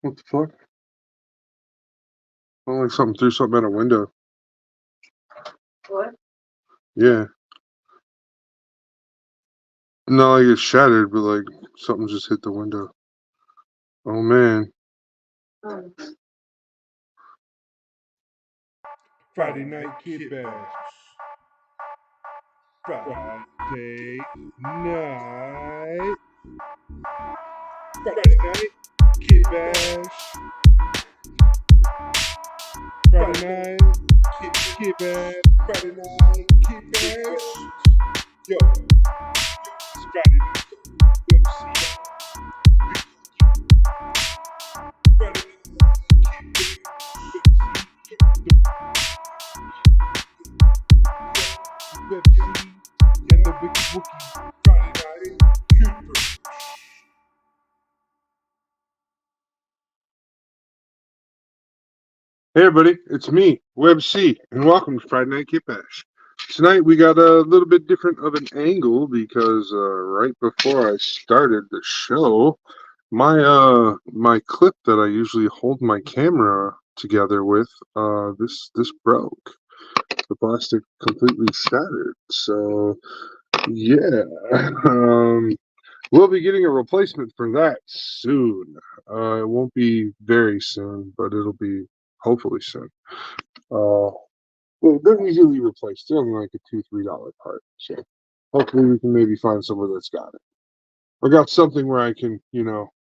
What the fuck? Sounded like something threw something out a window. What? Yeah. Not like it shattered, but like something just hit the window. Oh man. Friday night kid bash. Friday night. Friday night kid bash. Friday night kid bash. Friday night kid bash. Yo, it's Friday night. UFC. Friday night kid bash. UFC and the Wiki Wookie. Friday night kid bash. Hey everybody, it's me, Web C, and welcome to Friday Night Kit Bash. Tonight we got a little bit different of an angle because right before I started the show, my clip that I usually hold my camera together with this broke. The plastic completely shattered. So yeah, we'll be getting a replacement for that soon. It won't be very soon, but it'll be hopefully soon. Well, they're easily replaced. They're only like a $2-3 part. So hopefully we can maybe find someone that's got it. Or got something where I can,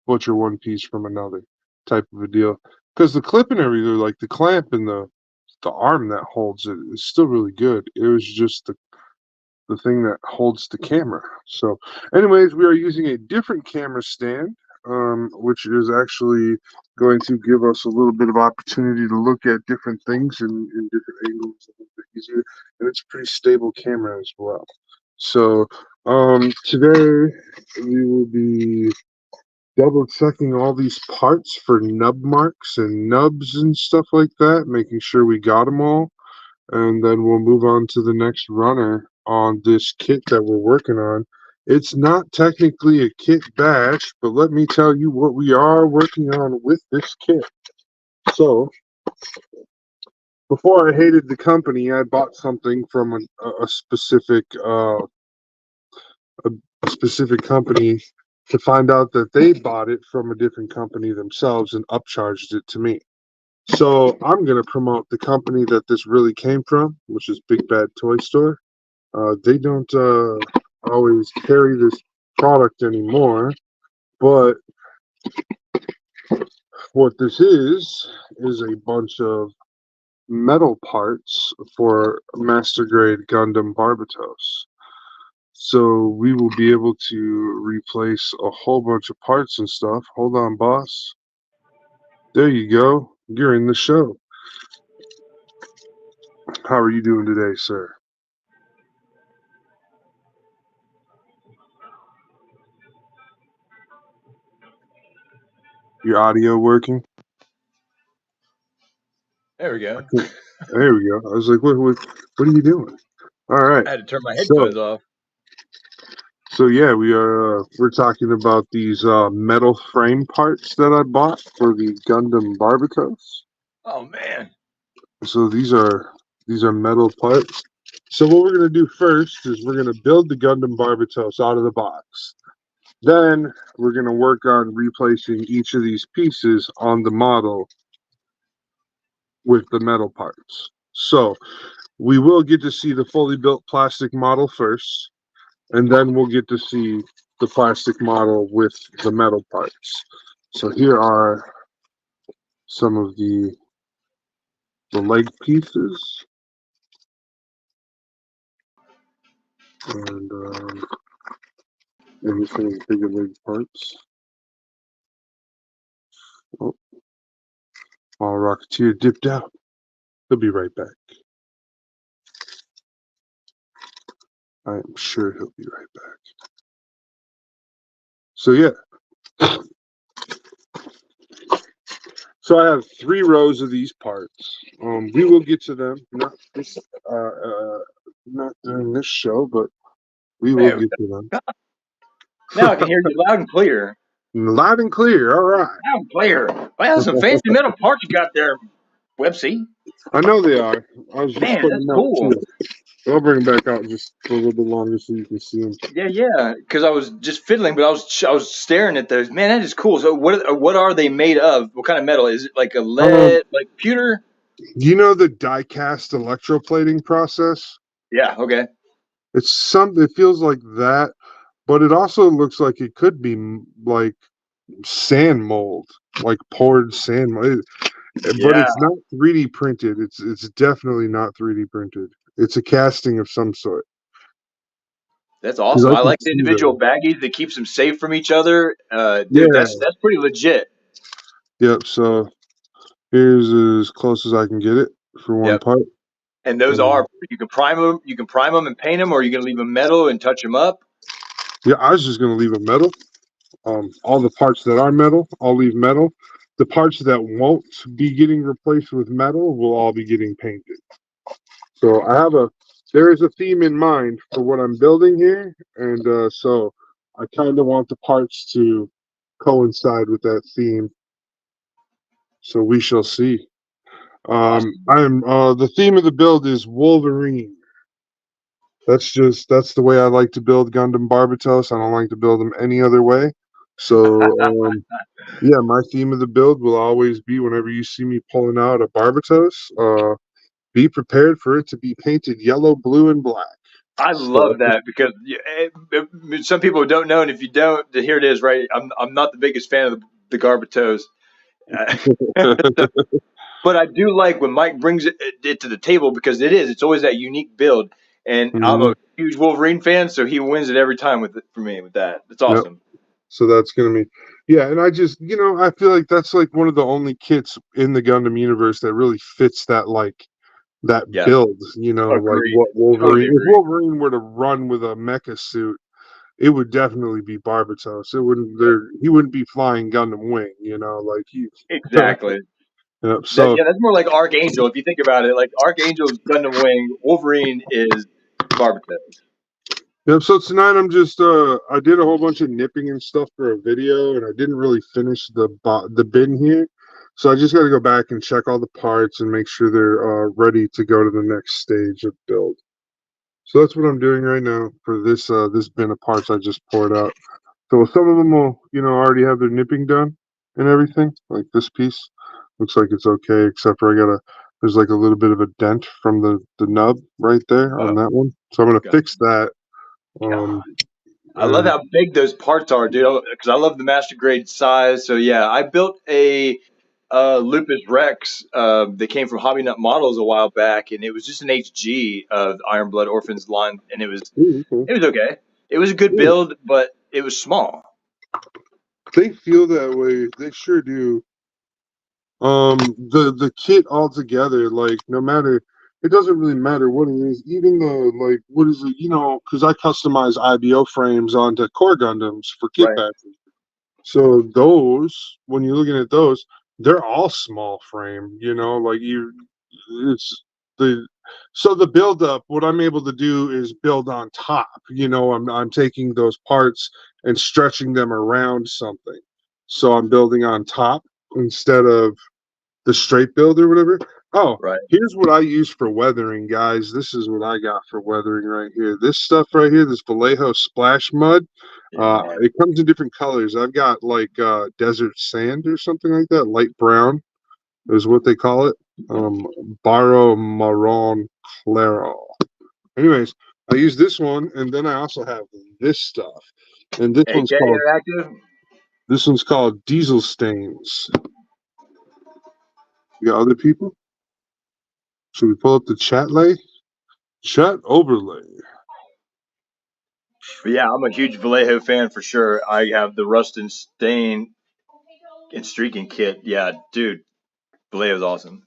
butcher one piece from another type of a deal. Because the clip and everything, like the clamp and the arm that holds it is still really good. It was just the thing that holds the camera. So, anyways, we are using a different camera stand, which is actually going to give us a little bit of opportunity to look at different things in different angles a little bit easier. And it's a pretty stable camera as well. So, today we will be double checking all these parts for nub marks and nubs and stuff like that, making sure we got them all, and then we'll move on to the next runner on this kit that we're working on. It's not technically a kit bash, but let me tell you what we are working on with this kit. So, before I hated the company, I bought something from a specific a specific company to find out that they bought it from a different company themselves and upcharged it to me. So I'm going to promote the company that this really came from, which is Big Bad Toy Store. They don't always carry this product anymore, but what this is a bunch of metal parts for master grade Gundam barbatos. So we will be able to replace a whole bunch of parts and stuff. Hold on, boss. There you go. You're in the show. How are you doing today, sir? Your audio working? There we go. There we go. I was like, what are you doing? All right. I had to turn my So, headphones off. so yeah, we're talking about these metal frame parts that I bought for the Gundam barbatos. Oh man. So these are metal parts. So what we're gonna do first is we're gonna build the Gundam barbatos out of the box. Then we're gonna work on replacing each of these pieces on the model with the metal parts. So we will get to see the fully built plastic model first, and then we'll get to see the plastic model with the metal parts. So here are some of the leg pieces, and some of the bigger leg parts. Oh, our Rocketeer dipped out. He'll be right back. I am sure he'll be right back. So yeah. So I have 3 rows of these parts. We will get to them, not during this show, but we will There we get go. to them. Now I can hear you loud and clear. Loud and clear. All right. Wow, player. Well, that's some fancy metal parts you got there, Websy. I know they are. I was just Man, putting that's them out cool. too. I'll bring them back out just for a little bit longer so you can see them. Yeah, yeah. Because I was just fiddling, but I was staring at those. Man, that is cool. So what are they made of? What kind of metal is it? Like a Um, lead, like pewter? you know the die-cast electroplating process? Yeah. Okay. It's some. It feels like that, but it also looks like it could be like sand mold, like poured sand mold. But Yeah, it's not 3D printed. It's definitely not 3D printed. It's a casting of some sort. that's 'Cause awesome. I I can like the see individual those. baggies that keeps them safe from each other. Dude, Yeah. that's pretty legit. Yep. So here's as close as I can get it for one Yep. part. And those Um, are you can prime them. You can prime them and paint them, or you can leave them metal and touch them up. yeah, I was just gonna leave it metal. All the parts that are metal, I'll leave metal. The parts that won't be getting replaced with metal will all be getting painted. So there is a theme in mind for what I'm building here, and so I kind of want the parts to coincide with that theme. So we shall see. Awesome. I'm The theme of the build is Wolverine. That's the way I like to build Gundam Barbatos. I don't like to build them any other way. So yeah, my theme of the build will always be whenever you see me pulling out a Barbatos, be prepared for it to be painted yellow, blue, and black. I So love that because some people don't know, and if you don't, here it is. Right, I'm not the biggest fan of the Garbatos. Uh, But I do like when Mike brings it to the table because it's always that unique build. And I'm mhm, a huge Wolverine fan, so he wins it every time with it for me with that. It's yep. awesome. So that's gonna be yeah, and I just I feel like that's like one of the only kits in the Gundam universe that really fits that Yeah, build. Like agree. what Totally Wolverine if agree. Wolverine were to run with a mecha suit, it would definitely be Barbatos. He wouldn't be flying Gundam Wing, like he. Exactly. Yep. So That's more like Archangel. If you think about it, like Archangel's Gundam Wing, Wolverine is Barbatos. Yep. So tonight I did a whole bunch of nipping and stuff for a video, and I didn't really finish the bin here. So I just got to go back and check all the parts and make sure they're ready to go to the next stage of build. So that's what I'm doing right now for this bin of parts I just poured out. So some of them will already have their nipping done and everything. Like this piece looks like it's okay, except for there's like a little bit of a dent from the nub right there Oh, on that one. So I'm gonna God. fix that. God. Um, I love and how big those parts are, dude. Because I love the master grade size. So yeah, I built a Lupus Rex. They came from Hobby Nut Models a while back, and it was just an HG of Iron Blood Orphans line, and ooh, okay. it was okay. It was a good Yeah, build, but it was small. they feel that way. They sure do. The kit altogether, like no matter, it doesn't really matter what it is. Even the like, what is it? Because I customize IBO frames onto core Gundams for kit Right. packing. So those, when you're looking at those, they're all small frame. It's the so the build up. What I'm able to do is build on top. I'm taking those parts and stretching them around something. So I'm building on top instead of the straight build or whatever. Oh, Right. here's what I use for weathering, guys. This is what I got for weathering right here. This stuff right here, this Vallejo splash mud. Yeah. It comes in different colors. I've got like desert sand or something like that. Light brown is what they call it. Um, Barro Marron Claro. Anyways, I use this one, and then I also have this stuff. And AK Interactive. this one's called Diesel Stains. You got other people? Should we pull up the chat lay? Chat overlay. But yeah, I'm a huge Vallejo fan for sure. I have the Rust and Stain and Streaking kit. Yeah, dude, Vallejo's awesome.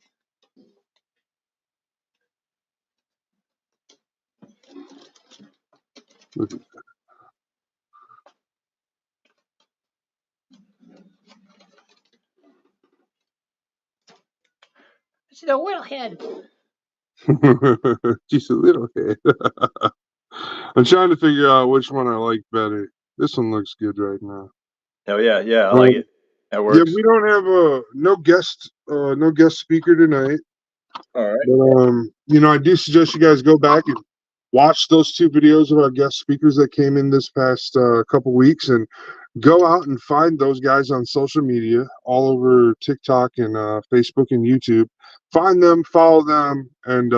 She's a little head. Just a little head. I'm trying to figure out which one I like better. This one looks good right now. Oh yeah, yeah, I like Um, it. That yeah, works. we don't have no guest speaker tonight. All right. But I do suggest you guys go back and watch those two videos of our guest speakers that came in this past couple weeks, and go out and find those guys on social media, all over TikTok and Facebook and YouTube. Find them, follow them, and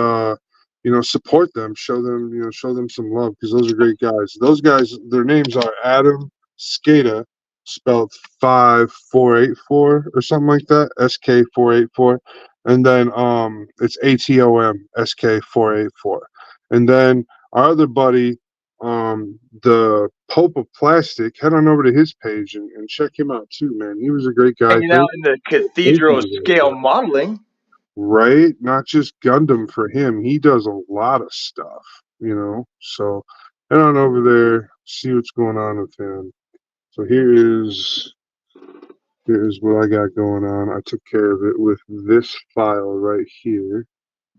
support them. Show them some love, because those are great guys. Those guys, their names are Adam Skata, spelled 5484 or something like that. SK484. And then it's ATOMSK484. And then our other buddy, the Pope of Plastic, head on over to his page and check him out too, man. He was a great guy. Hanging out in the Thank cathedral you guys. scale modeling. Right? Not just Gundam for him. He does a lot of stuff, So head on over there, see what's going on with him. So here's what I got going on. I took care of it with this file right here.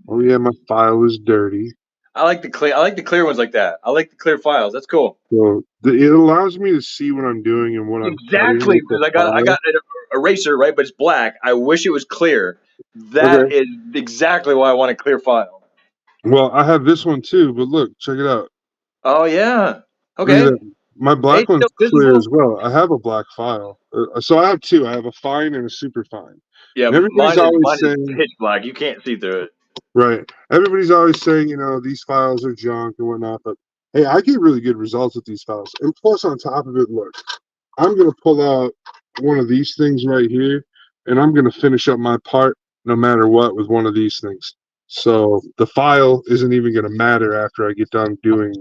Oh yeah, my file is dirty. I like the clear ones like that. I like the clear files. That's cool. So it allows me to see what I'm doing and what I'm cutting Exactly, with the because I file. got an eraser, right, but it's black. I wish it was clear. That Okay. is exactly why I want a clear file. Well, I have this one too, but look, check it out. Oh yeah. Look at Okay. that. My Hey, black still one's clear visible. as well. I have a black file. So I have two. I have a fine and a super fine. Yeah, And everybody's always mine is saying, pitch black. You can't see through it. right. Everybody's always saying, these files are junk and whatnot. But hey, I get really good results with these files. And plus, on top of it, look, I'm going to pull out one of these things right here, and I'm going to finish up my part no matter what with one of these things. So the file isn't even going to matter after I get done doing,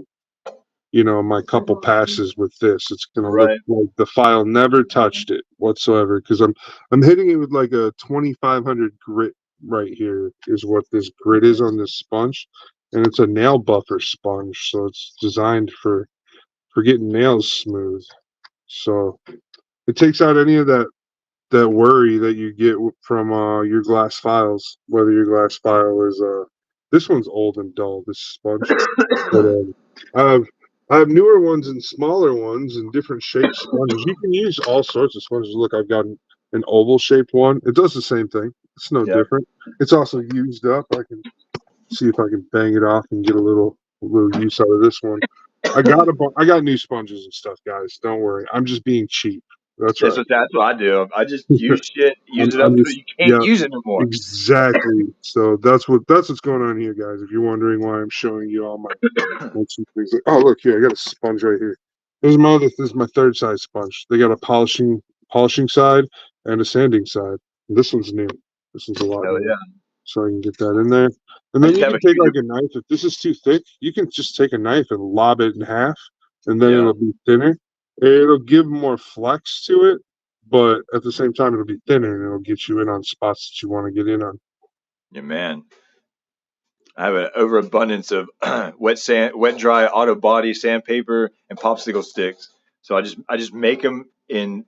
my couple passes with this. It's going to look Right. like the file never touched it whatsoever, because I'm hitting it with like a 2500 grit right here is what this grit is on this sponge, and it's a nail buffer sponge, so it's designed for getting nails smooth. So it takes out any of that worry that you get from your glass files, whether your glass file is this one's old and dull, this sponge, but I have I have newer ones and smaller ones and different shaped sponges. You can use all sorts of sponges. Look, I've got an oval shaped one. It does the same thing. It's no Yep. different. It's also used up. I can see if I can bang it off and get a little use out of this one. I got new sponges and stuff, guys. Don't worry. I'm just being cheap. That's right. That's what I do. I just use shit, use it up I'm till just you can't yeah, use it anymore. exactly. So that's what's going on here, guys. If you're wondering why I'm showing you all my cheap things, oh look here, I got a sponge right here. This is my third size sponge. They got a polishing side and a sanding side. This one's new. This one's a lot Hell new. yeah. So I can get that in there. And I then just you have a can take huge like a knife. If this is too thick, you can just take a knife and lob it in half, and then yeah. it'll be thinner. It'll give more flex to it, but at the same time, it'll be thinner and it'll get you in on spots that you want to get in on. Yeah, man. I have an overabundance of wet dry auto body sandpaper and popsicle sticks. So I just make them in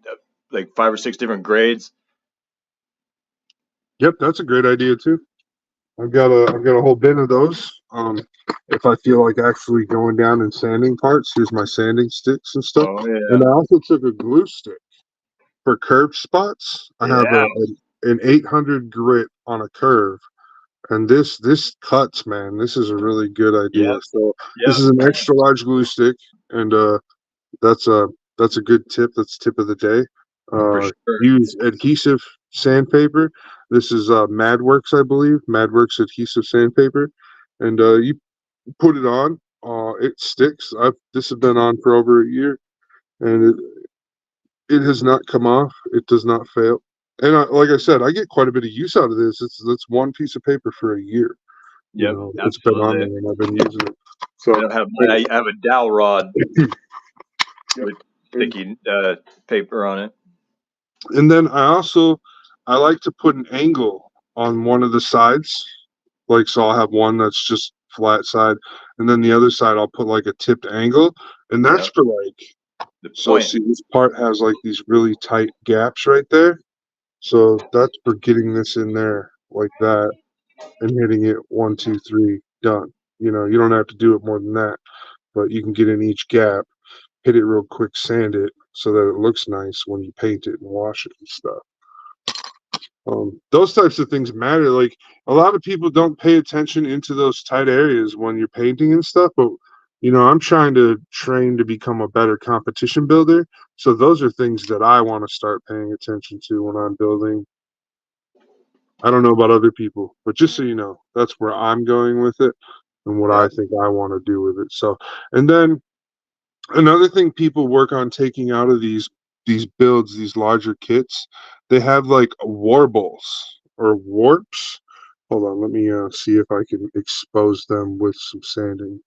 like 5 or 6 different grades. Yep, that's a great idea too. I've got a whole bin of those. If I feel like actually going down and sanding parts, here's my sanding sticks and stuff. Oh And yeah. I also took a glue stick for curved spots. I have Yeah. an 800 grit on a curve, and this cuts, man. This is a really good idea. Yep. So this Yep. is an extra large glue stick, and that's a that's a good tip. That's tip of the day. For sure. Use adhesive sandpaper. This is MadWorks, I believe. MadWorks adhesive sandpaper, and you put it on. It sticks. This has been on for over a year, and it has not come off. It does not fail. And like I said, I get quite a bit of use out of this. That's one piece of paper for a year. Yep. It's been on Absolutely. there and I've been using it. So, I don't have mine. I have a dowel rod yep. with sticky paper on it. And then I like to put an angle on one of the sides. Like, so I'll have one that's just flat side, and then the other side I'll put like a tipped angle, and that's Yep. for like, The so point. see, this part has like these really tight gaps right there. So that's for getting this in there like that and hitting it 1, 2, 3, done. You don't have to do it more than that, but you can get in each gap, hit it real quick, sand it, so that it looks nice when you paint it and wash it and stuff. Those types of things matter. Like a lot of people don't pay attention into those tight areas when you're painting and stuff, but I'm trying to train to become a better competition builder. So those are things that I want to start paying attention to when I'm building. I don't know about other people, but just so you know, that's where I'm going with it and what Yeah. I think I want to do with it. So, and then another thing people work on taking out of these builds, these larger kits, they have like warbles or warps. Hold on, let me see if I can expose them with some sanding.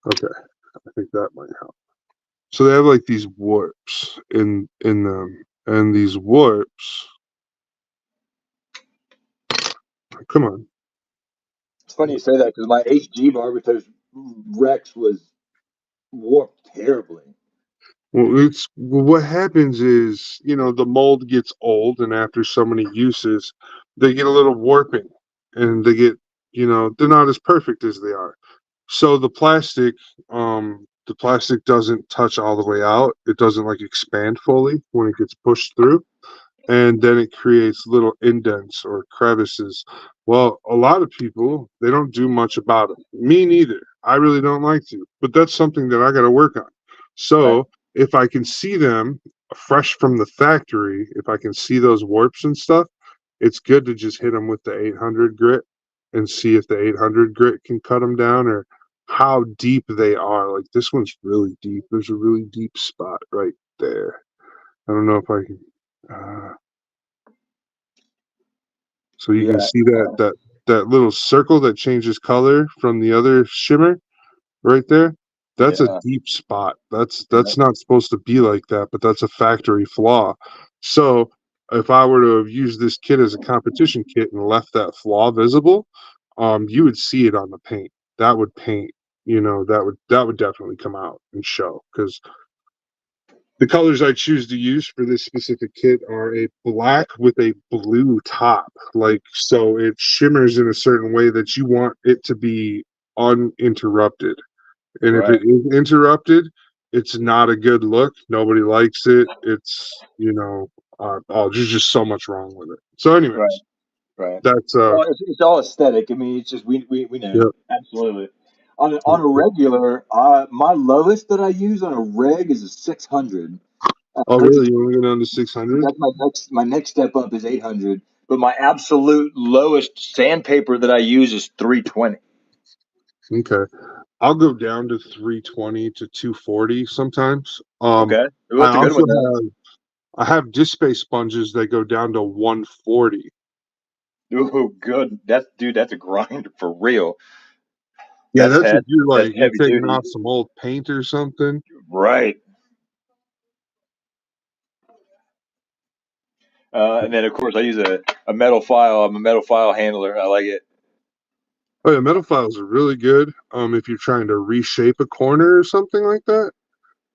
Okay, I think that might help. So they have like these warps in them, and these warps. Come on. It's funny you say that because my HG barbatos Rex was warped terribly. Well, what happens is, the mold gets old, and after so many uses, they get a little warping, and they get, they're not as perfect as they are. So the plastic doesn't touch all the way out. It doesn't like expand fully when it gets pushed through, and then it creates little indents or crevices. Well, a lot of people, they don't do much about it. Me neither. I really don't like to, but that's something that I got to work on. Right. So if I can see them fresh from the factory, if I can see those warps and stuff, it's good to just hit them with the 800 grit and see if the 800 grit can cut them down or how deep they are. Like this one's really deep. There's a really deep spot right there. I don't know if I can. So you can Yeah. see that little circle that changes color from the other shimmer right there. That's a Yeah. deep spot. That's Yeah. that's not supposed to be like that, but that's a factory flaw. So if I were to have used this kit as a competition kit and left that flaw visible, you would see it on the paint. That would paint, that would definitely come out and show because the colors I choose to use for this specific kit are a black with a blue top. Like, so it shimmers in a certain way that you want it to be uninterrupted. And if Right. it is interrupted, it's not a good look. Nobody likes it. It's, there's just so much wrong with it. So, Right. anyways, Right. that's, Well, it's all aesthetic. I mean, it's just we know yeah. absolutely. On a regular, my lowest that I use on a reg is a 600. Oh, Which is really? You want to go down to 600? that's my next step up is 800. But my absolute lowest sandpaper that I use is 320. Okay. I'll go down to 320 to 240 sometimes. Okay, well, I that's a good also one though. have disc space sponges that go down to 140. Oh, good. That's a grind for real. Yeah, That's that's if head. you're That's like you're heavy taking duty. off some old paint or something. Right. And then of course I use a metal file. I'm a metal file handler. I like it. Oh yeah, metal files are really good. If you're trying to reshape a corner or something like that,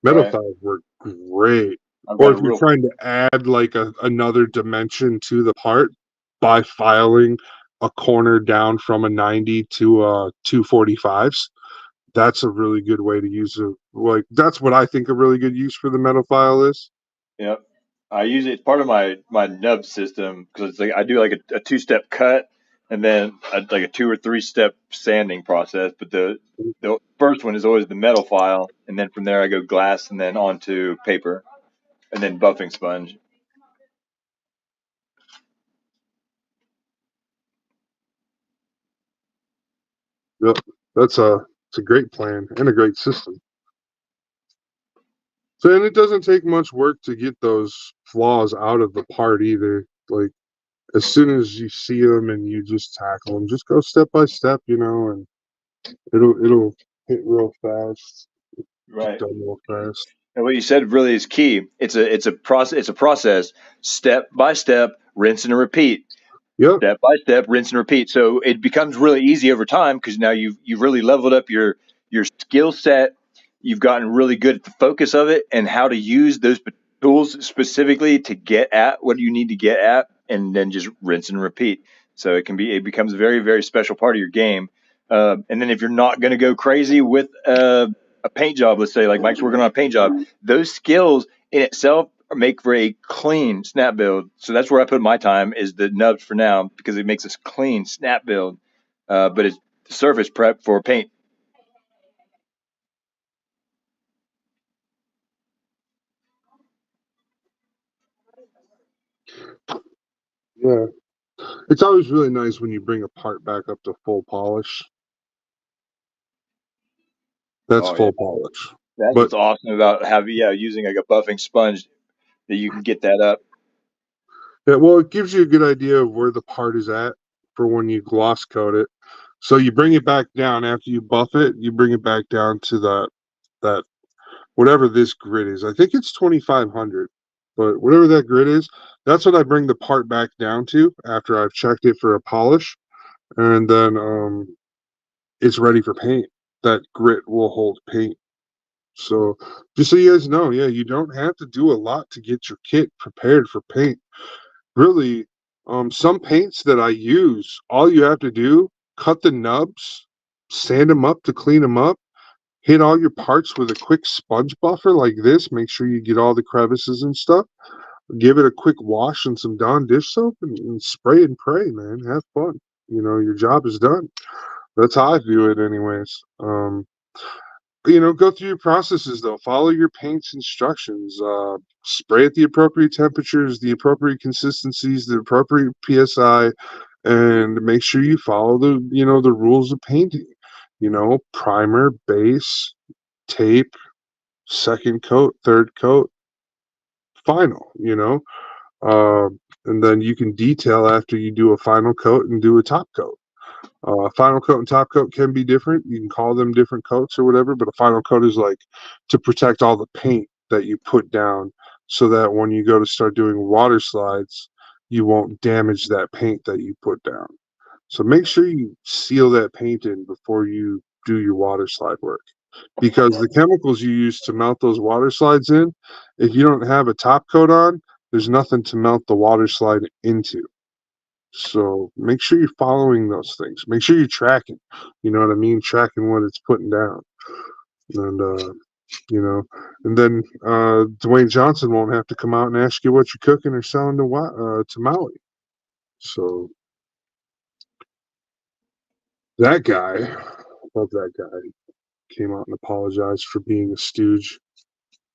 metal Right. files work great. I've Or got a if you're real trying to add like another dimension to the part by filing a corner down from a 90 to a 245s, that's a really good way to use it. Like that's what I think a really good use for the metal file is. Yep. I use it. It's part of my nub system because it's like I do like a two-step cut and then like a two or three-step sanding process. But the first one is always the metal file, and then from there I go glass and then onto paper and then buffing sponge. Yep. That's it's a great plan and a great system. So and it doesn't take much work to get those flaws out of the part either. Like as soon as you see them and you just tackle them, just go step by step, and it'll hit real fast, get Right. done real fast. And what you said really is key. It's a process. It's a process, step by step, rinse and repeat. Yep. Step by step, rinse and repeat. So it becomes really easy over time because now you've really leveled up your skill set. You've gotten really good at the focus of it and how to use those tools specifically to get at what you need to get at, and then just rinse and repeat. So it becomes a very very special part of your game. And then if you're not going to go crazy with a paint job, let's say like Mike's working on a paint job, those skills in itself make for a clean snap build. So that's where I put my time is the nubs for now because it makes us clean snap build, but it's surface prep for paint. Yeah. It's always really nice when you bring a part back up to full polish. That's Oh yeah, full polish. that's But what's awesome about having using like a buffing sponge that you can get that up. yeah, well, it gives you a good idea of where the part is at for when you gloss coat it. So you bring it back down after you buff it. You bring it back down to that whatever this grid is. I think it's 2500, but whatever that grid is, that's what I bring the part back down to after I've checked it for a polish, and then it's ready for paint. That grit will hold paint. So just so you guys know, yeah, you don't have to do a lot to get your kit prepared for paint. Really, some paints that I use, all you have to do, cut the nubs, sand them up to clean them up, hit all your parts with a quick sponge buffer like this. Make sure you get all the crevices and stuff. Give it a quick wash and some Dawn dish soap and spray and pray, man. Have fun. Your job is done. That's how I view it, anyways. Go through your processes though. Follow your paint's instructions. Spray at the appropriate temperatures, the appropriate consistencies, the appropriate psi, and make sure you follow the rules of painting. Primer, base, tape, second coat, third coat, final. And then you can detail after you do a final coat and do a top coat. Final coat and top coat can be different. You can call them different coats or whatever, but a final coat is like to protect all the paint that you put down so that when you go to start doing water slides, you won't damage that paint that you put down. So make sure you seal that paint in before you do your water slide work because the chemicals you use to melt those water slides in, if you don't have a top coat on, there's nothing to melt the water slide into. So make sure you're following those things. Make sure you're tracking. You know what I mean? Tracking what it's putting down. And you know, and then Dwayne Johnson won't have to come out and ask you what you're cooking or selling to Maui. So that guy, love that guy, came out and apologized for being a stooge.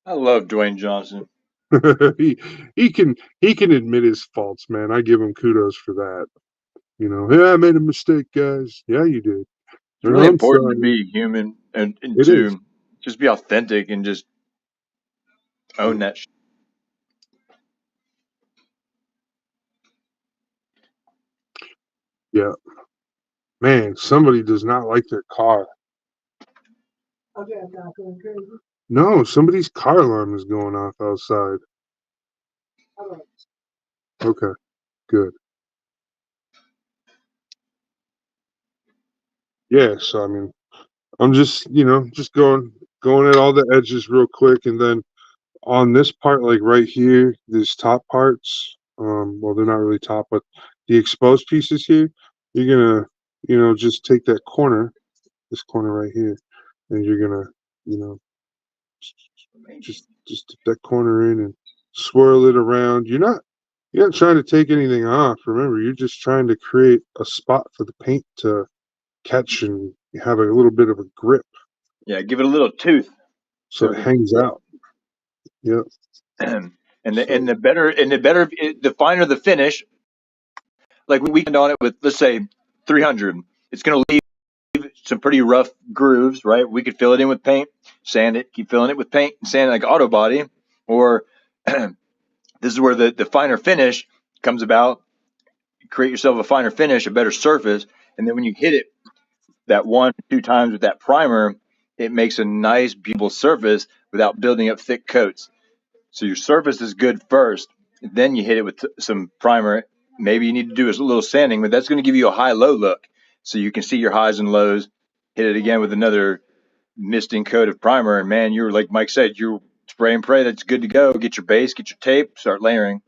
I love Dwayne Johnson. he he can admit his faults, man. I give him kudos for that. Hey, I made a mistake, guys. Yeah, you did. It's really I'm important to sorry. be human and It is. to just be authentic and just own that. Yeah. Man, somebody does not like their car. No, somebody's car alarm is going off outside. Okay, good. Yeah, so I mean, I'm just going at all the edges real quick, and then on this part, like right here, these top parts, well, they're not really top, but the exposed pieces here, you're gonna, just take that corner, this corner right here, and you're gonna, you know, just dip that corner in and swirl it around. You're not trying to take anything off. Remember, you're just trying to create a spot for the paint to catch and have a little bit of a grip Yeah, give it a little tooth so so it it can hangs out. Yep. and So the finer the finish, like we can on it with let's say 300, it's going to leave some pretty rough grooves, right? We could fill it in with paint, sand it, keep filling it with paint, and sand it like auto body, or this is where the finer finish comes about. Create yourself a finer finish, a better surface, and then when you hit it that 1 or 2 times with that primer, it makes a nice, beautiful surface without building up thick coats. So your surface is good first, then you hit it with some primer. Maybe you need to do a little sanding, but that's going to give you a high-low look, so you can see your highs and lows. Hit it again with another misting coat of primer, and man, you're like Mike said, you spray and pray. That's good to go. Get your base, get your tape, start layering.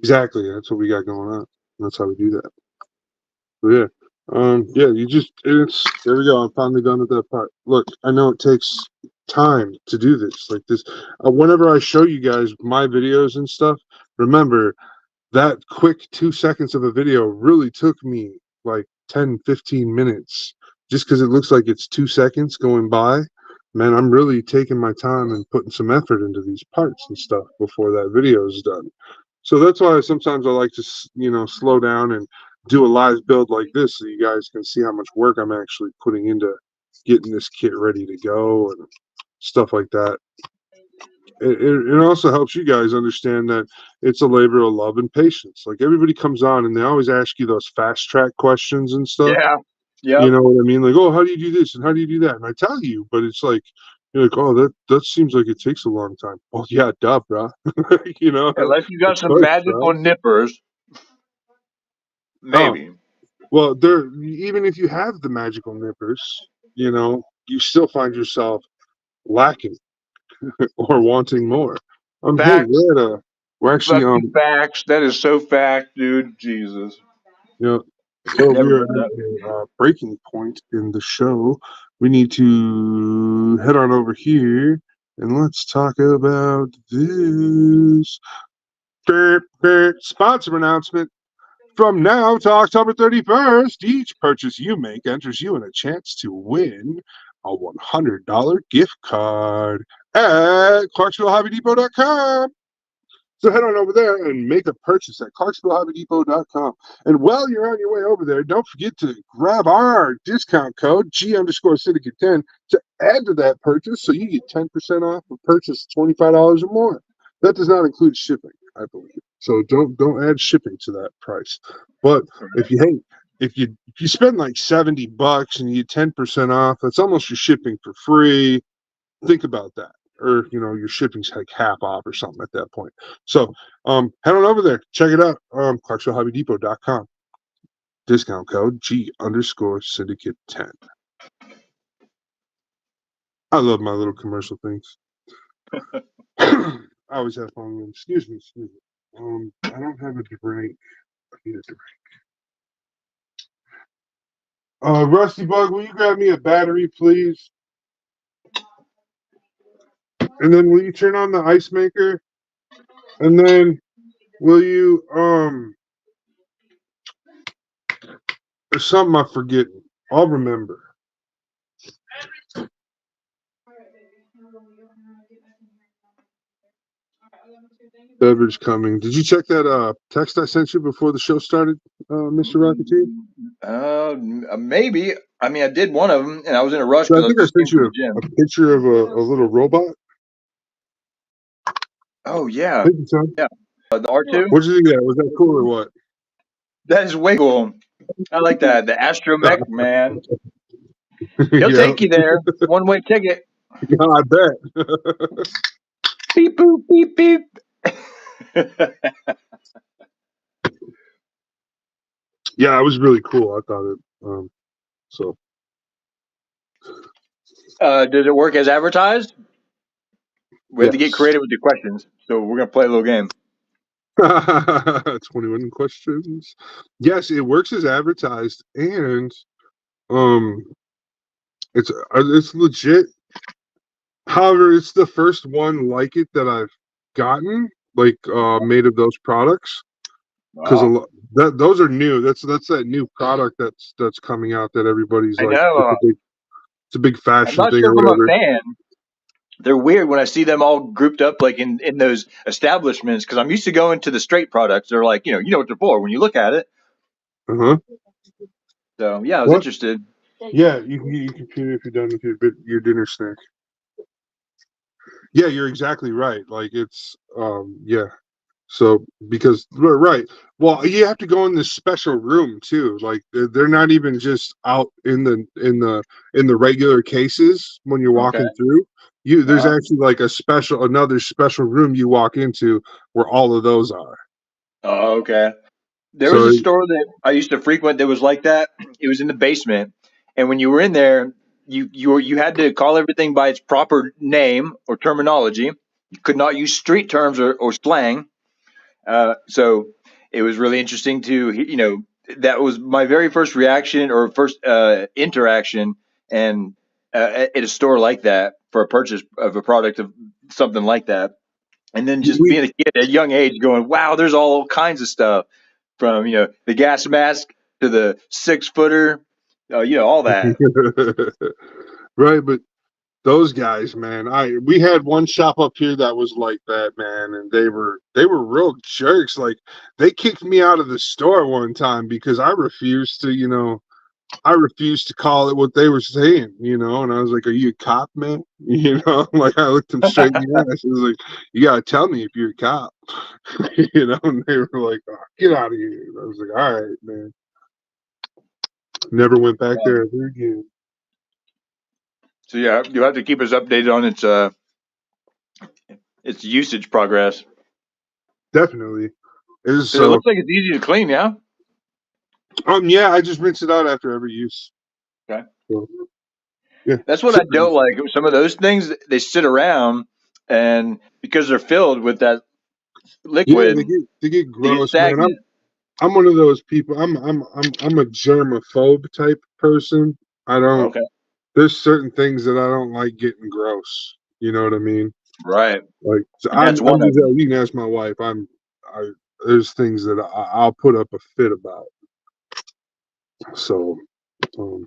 exactly, that's what we got going on. That's how we do that. So yeah. Yeah, it's there we go. I'm finally done with that part. Look, I know it takes time to do this. Like this, whenever I show you guys my videos and stuff, remember that quick 2 seconds of a video really took me like 10, 15 minutes just because it looks like it's 2 seconds going by. Man, I'm really taking my time and putting some effort into these parts and stuff before that video is done. So that's why sometimes I like to, slow down and do a live build like this so you guys can see how much work I'm actually putting into getting this kit ready to go and stuff like that. It also helps you guys understand that it's a labor of love and patience. Like everybody comes on and they always ask you those fast track questions and stuff. Yeah. You Yep. know what I mean? Like, oh, how do you do this and how do you do that? And I tell you, but it's like you're like, oh, that seems like it takes a long time. Oh yeah, duh, bro. Unless you got of some course, bro. magical nippers, Oh, maybe. well, there. Even if you have the magical nippers, you still find yourself lacking or wanting more. Hey, Facts. we're actually Fucking facts. That is so fact, dude. Jesus. you know, well, we Never are heard at that. a breaking point in the show. We need to head on over here and let's talk about this. Sponsor announcement. From now to October 31st, each purchase you make enters you in a chance to win a $100 gift card at ClarksvilleHobbyDepot.com. So head on over there and make a purchase at ClarksvilleHobbyDepot.com. And while you're on your way over there, don't forget to grab our discount code G_Syndicate10 to add to that purchase so you get 10% off a purchase $25 or more. That does not include shipping, I believe. So don't add shipping to that price. But if you spend like $70 and you get 10% off, that's almost your shipping for free. Think about that. Or your shipping's like half off or something at that point. So head on over there, check it out. ClarksvilleHobbyDepot.com. Discount code G_Syndicate10. I love my little commercial things. I always have fun with them. Excuse me. I don't have a drink. I need a drink. Rusty Bug, will you grab me a battery, please? And then will you turn on the ice maker? And then will you there's something I'm forgetting. I'll remember. Beverage coming. Did you check that text I sent you before the show started, Mr. Rocketeer? Maybe. I mean, I did one of them, and I was in a rush So I because I think I just came sent from you the a gym. picture of a little robot. Oh yeah, Thank you, son. yeah. The R2. What did you think of that? Was that cool or what? That is way cool. I like that. The astromech man. He'll Yeah, take you there. One way ticket. yeah, I bet. Beep boop beep beep. Yeah, it was really cool. I thought it. So Does it work as advertised? We have to get yes. creative with the questions, so we're gonna play a little game. 21 questions. Yes, it works as advertised, and um, it's legit. However, it's the first one like it that I've gotten, like made of those products, because Wow. that those are new. That's that new product that's coming out that everybody's I like, know. it's a big I'm fashion not thing sure or if I'm a whatever. fan. They're weird when I see them all grouped up like in those establishments because I'm used to going to the straight products. They're like, you know what they're for when you look at it. Uh huh. So yeah, I was What? interested. Yeah, you can eat your computer if you're done with your dinner snack. Yeah, you're exactly right. Like it's yeah. So because right, well, you have to go in this special room too. Like they're not even just out in the regular cases when you're Okay. walking through. There's Uh-huh. actually like another special room you walk into where all of those are. Oh, okay. There was So a store that I used to frequent that was like that. It was in the basement, and when you were in there, you had to call everything by its proper name or terminology. You could not use street terms or slang. So it was really interesting to that was my very first reaction or first interaction, and at a store like that for a purchase of a product of something like that, and then just We being a kid at a young age, going, "Wow, there's all kinds of stuff from the gas mask to the 6 footer, all that." right, but those guys, man, we had one shop up here that was like that, man, and they were real jerks. Like they kicked me out of the store one time because I refused to call it what they were saying, and I was like, "Are you a cop, man?" Like I looked them straight in the eyes. I was like, "You gotta tell me if you're a cop," and they were like, "Oh, get out of here." And I was like, "All right, man." Never went back there ever again. So yeah, you have to keep us updated on its usage progress, Definitely. It is because it so. looks like it's easy to clean. Yeah. Yeah, I just rinse it out after every use. Okay. So, yeah. That's what I Super don't easy. like. Some of those things, they sit around, and because they're filled with that Yeah, liquid, they get they get gross, man. I'm stagnant. I'm one of those people. I'm a germaphobe type person. I don't. Okay. There's certain things that I don't like getting gross. You know what I mean? Right. Like so And that's I'm one of just. them. You can ask my wife. I. There's things that I'll put up a fit about. So, um,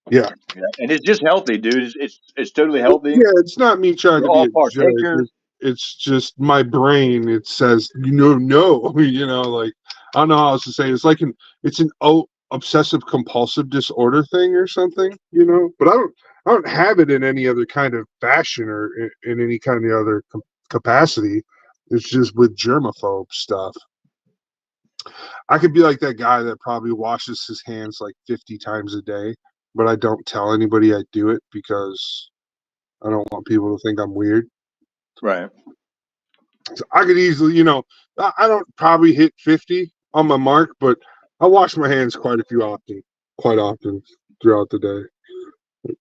yeah. Yeah. And it's just healthy, dude. It's totally healthy. Yeah, it's not me trying We're to be all a jerk. partakers. It's just my brain. It says, no. Like I don't know how else to say it. It's like it's an obsessive compulsive disorder thing or something. But I don't have it in any other kind of fashion or in any kind of other capacity. It's just with germaphobe stuff. I could be like that guy that probably washes his hands like 50 times a day, but I don't tell anybody I do it because I don't want people to think I'm weird. Right. So I could easily, I don't probably hit 50 on my mark, but I wash my hands quite often throughout the day.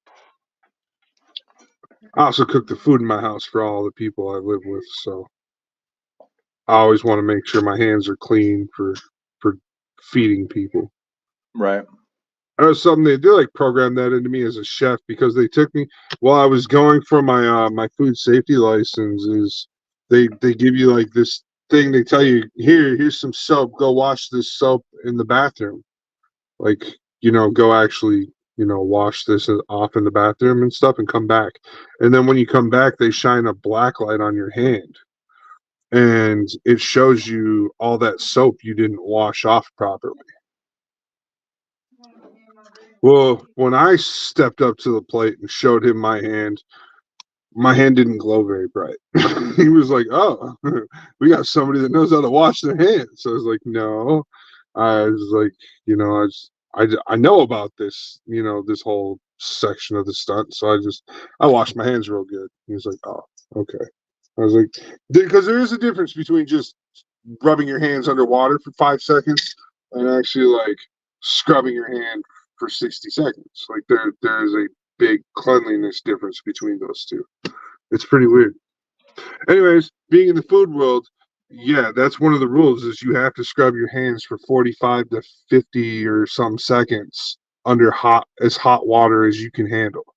I also cook the food in my house for all the people I live with, so I always want to make sure my hands are clean for feeding people. Right. I know something they do like program that into me as a chef because they took me while I was going for my food safety license. Is they give you like this thing, they tell you, here's some soap, go wash this soap in the bathroom, like go actually wash this off in the bathroom and stuff and come back, and then when you come back they shine a black light on your hand and it shows you all that soap you didn't wash off properly. Well, when I stepped up to the plate and showed him my hand didn't glow very bright. He was like, "Oh, we got somebody that knows how to wash their hands." So I was like, "No." I was like, I know about this, this whole section of the stunt. So I washed my hands real good. He was like, "Oh, okay." I was like, because there is a difference between just rubbing your hands underwater for 5 seconds and actually like scrubbing your hand for 60 seconds. Like there's a big cleanliness difference between those two. It's pretty weird. Anyways, being in the food world, yeah, that's one of the rules is you have to scrub your hands for 45 to 50 or some seconds under hot water as you can handle.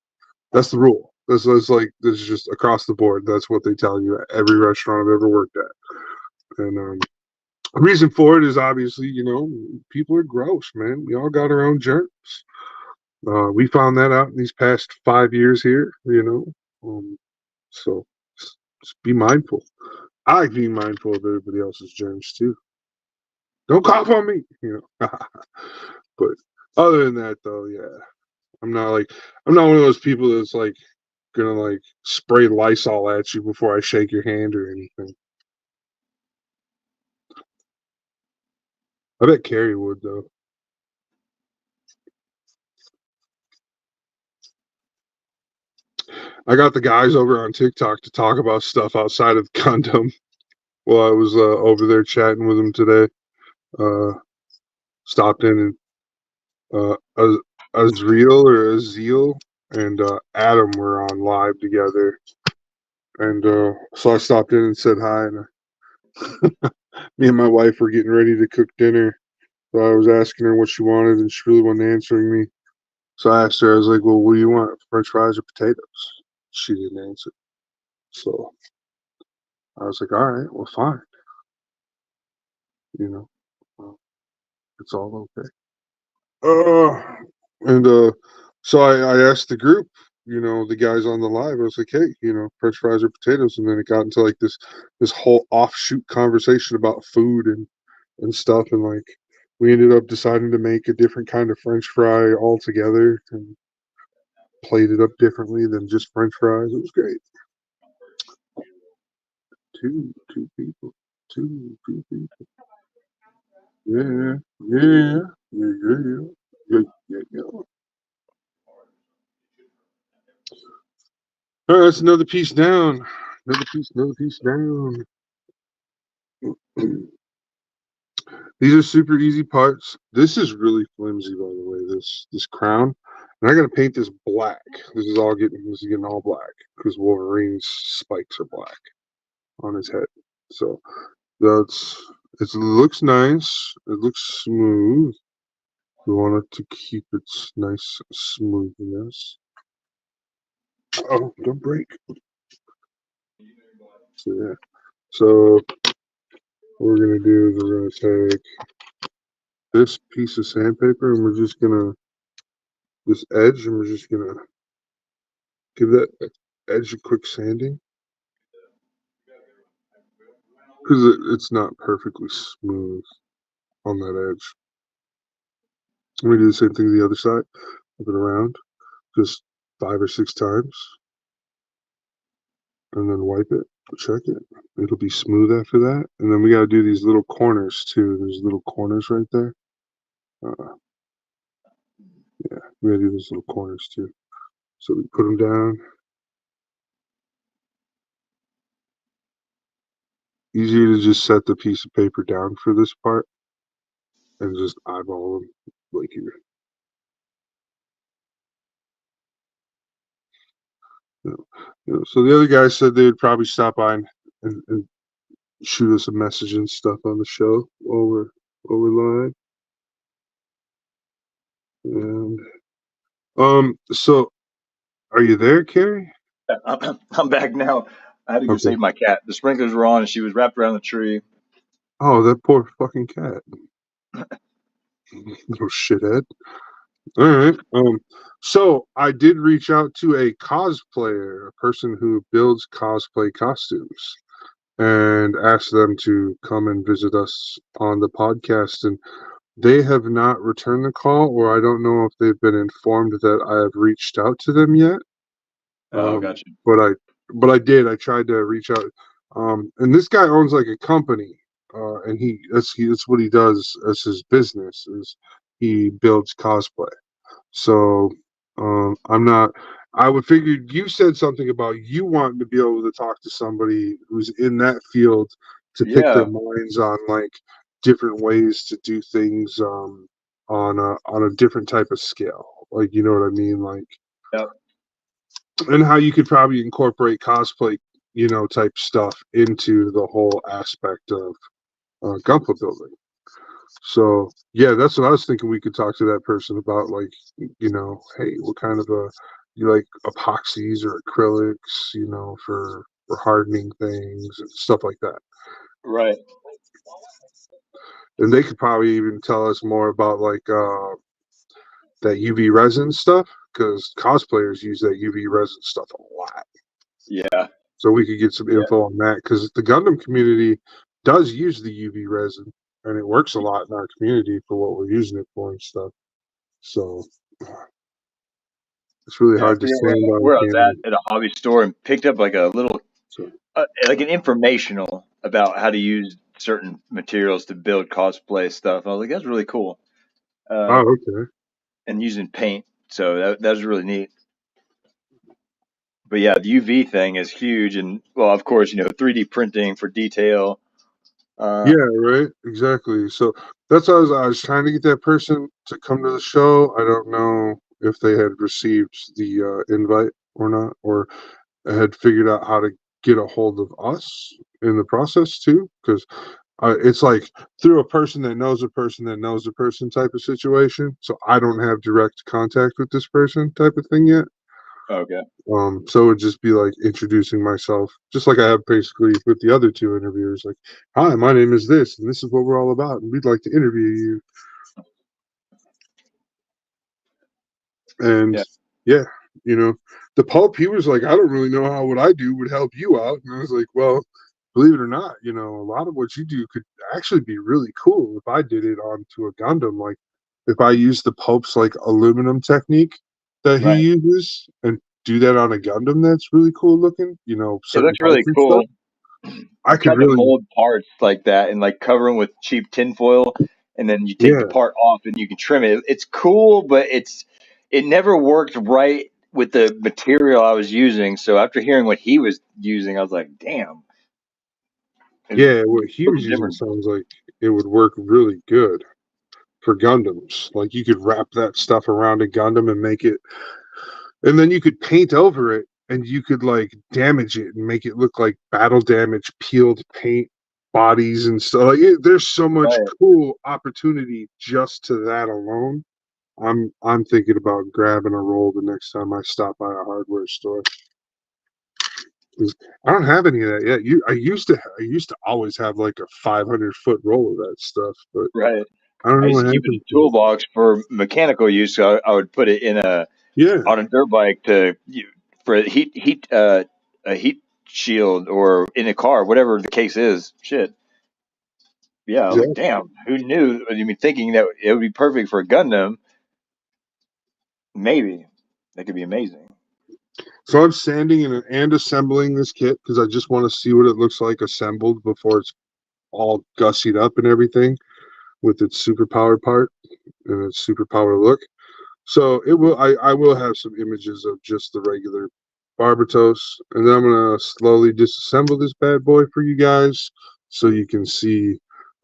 That's the rule. This is just across the board. That's what they tell you at every restaurant I've ever worked at. And the reason for it is obviously, people are gross, man. We all got our own germs. We found that out in these past 5 years here, so just be mindful. I like being mindful of everybody else's germs too. Don't cough on me, But other than that, though, yeah, I'm not like I'm not one of those people that's like gonna like spray Lysol at you before I shake your hand or anything. I bet Carrie would though. I got the guys over on TikTok to talk about stuff outside of condom while I was over there chatting with them today. Uh, Stopped in and Azriel or Azil and Adam were on live together, and so I stopped in and said hi. And me and my wife were getting ready to cook dinner, so I was asking her what she wanted, and she really wasn't answering me. So I asked her, I was like, well, what do you want, French fries or potatoes? She didn't answer. So I was like, all right, well, fine. You know, well, it's all okay. And so I asked the group, the guys on the live, I was like, hey, French fries or potatoes, and then it got into like this whole offshoot conversation about food and stuff, and like we ended up deciding to make a different kind of French fry altogether and plate it up differently than just French fries. It was great. Two people, two people. Yeah, yeah, yeah, yeah, yeah, yeah, yeah, yeah. All right, that's another piece down. Another piece down. These are super easy parts. This is really flimsy, by the way. This crown, and I gotta paint this black. This is getting all black because Wolverine's spikes are black on his head. So that's it. Looks nice. It looks smooth. We want it to keep its nice smoothness. Oh, don't break. So yeah. So what we're gonna do is we're gonna take this piece of sandpaper and we're just gonna this edge and we're just gonna give that edge a quick sanding because it's not perfectly smooth on that edge. I'm gonna do the same thing to the other side. Flip it around just 5 or 6 times and then wipe it. Check it. It'll be smooth after that. And then we gotta do these little corners too. There's little corners right there. Uh, yeah, we gotta do those little corners too. So we put them down. Easier to just set the piece of paper down for this part and just eyeball them like here. So the other guy said they would probably stop by and shoot us a message and stuff on the show over live. And so are you there, Carrie? I'm back now. I had to go Okay. save my cat. The sprinklers were on, and she was wrapped around the tree. Oh, that poor fucking cat. Little shithead. All right. So I did reach out to a cosplayer, a person who builds cosplay costumes, and asked them to come and visit us on the podcast. And they have not returned the call, or I don't know if they've been informed that I have reached out to them yet. Oh, gotcha. But I did. I tried to reach out. And this guy owns like a company, and that's what he does as his business is he builds cosplay. So I'm not. I would figure you said something about you wanting to be able to talk to somebody who's in that field to pick their Yeah. minds on like different ways to do things on a different type of scale. Like you know what I mean? Like Yep. and how you could probably incorporate cosplay, type stuff into the whole aspect of Gunpla building. So yeah, that's what I was thinking. We could talk to that person about, like, hey, what kind of you like epoxies or acrylics, for hardening things and stuff like that. Right. And they could probably even tell us more about like that UV resin stuff because cosplayers use that UV resin stuff a lot. Yeah. So we could get some Yeah. info on that because the Gundam community does use the UV resin and it works a lot in our community for what we're using it for and stuff. So it's really Yeah. I hard to forget stand on where I was camera. at a hobby store and picked up like a little, So, like an informational about how to use certain materials to build cosplay stuff. I was like, that's really cool. oh, Um, okay. and using paint. So that was really neat. But yeah, the UV thing is huge. And well, of course, 3D printing for detail. Yeah, Uh, right. Exactly. So that's why I was trying to get that person to come to the show. I don't know if they had received the invite or not, or had figured out how to get a hold of us in the process too, because It's like through a person that knows a person that knows a person type of situation. So I don't have direct contact with this person type of thing yet. Okay. So it would just be like introducing myself, just like I have basically with the other two interviewers. Like, hi, my name is this, and this is what we're all about, and we'd like to interview you. And Yeah. yeah, you know, the Pope, he was like, I don't really know how what I do would help you out. And I was like, well, believe it or not, you know, a lot of what you do could actually be really cool if I did it onto a Gundam. Like if I use the Pope's like aluminum technique that he Right. uses and do that on a Gundam that's really cool looking, you know, It certain looks really parts and stuff. cool. I I've could tried to really, mold parts like that and like cover them with cheap tinfoil, and then you take the yeah, part off and you can trim it. It's cool, but it never worked right with the material I was using. So after hearing what he was using, I was like, damn, it's yeah, what he a was little using different. sounds like it would work really good for Gundams. Like you could wrap that stuff around a Gundam and make it, and then you could paint over it and you could like damage it and make it look like battle damage, peeled paint bodies and stuff. Like there's so much Right. cool opportunity just to that alone. I'm thinking about grabbing a roll the next time I stop by a hardware store. 'Cause I don't have any of that yet. I used to always have like a 500-foot roll of that stuff, but Right. I don't I know used what to keep it in happened a to it. toolbox for mechanical use. So I would put it in a Yeah, on a dirt bike for a heat shield or in a car, whatever the case is. Shit. Yeah, I was like, exactly. damn, who knew? I mean, thinking that it would be perfect for a Gundam, maybe that could be amazing. So I'm sanding and assembling this kit because I just want to see what it looks like assembled before it's all gussied up and everything with its superpower part and its superpower look. So it will. I will have some images of just the regular barbatos, and then I'm gonna slowly disassemble this bad boy for you guys so you can see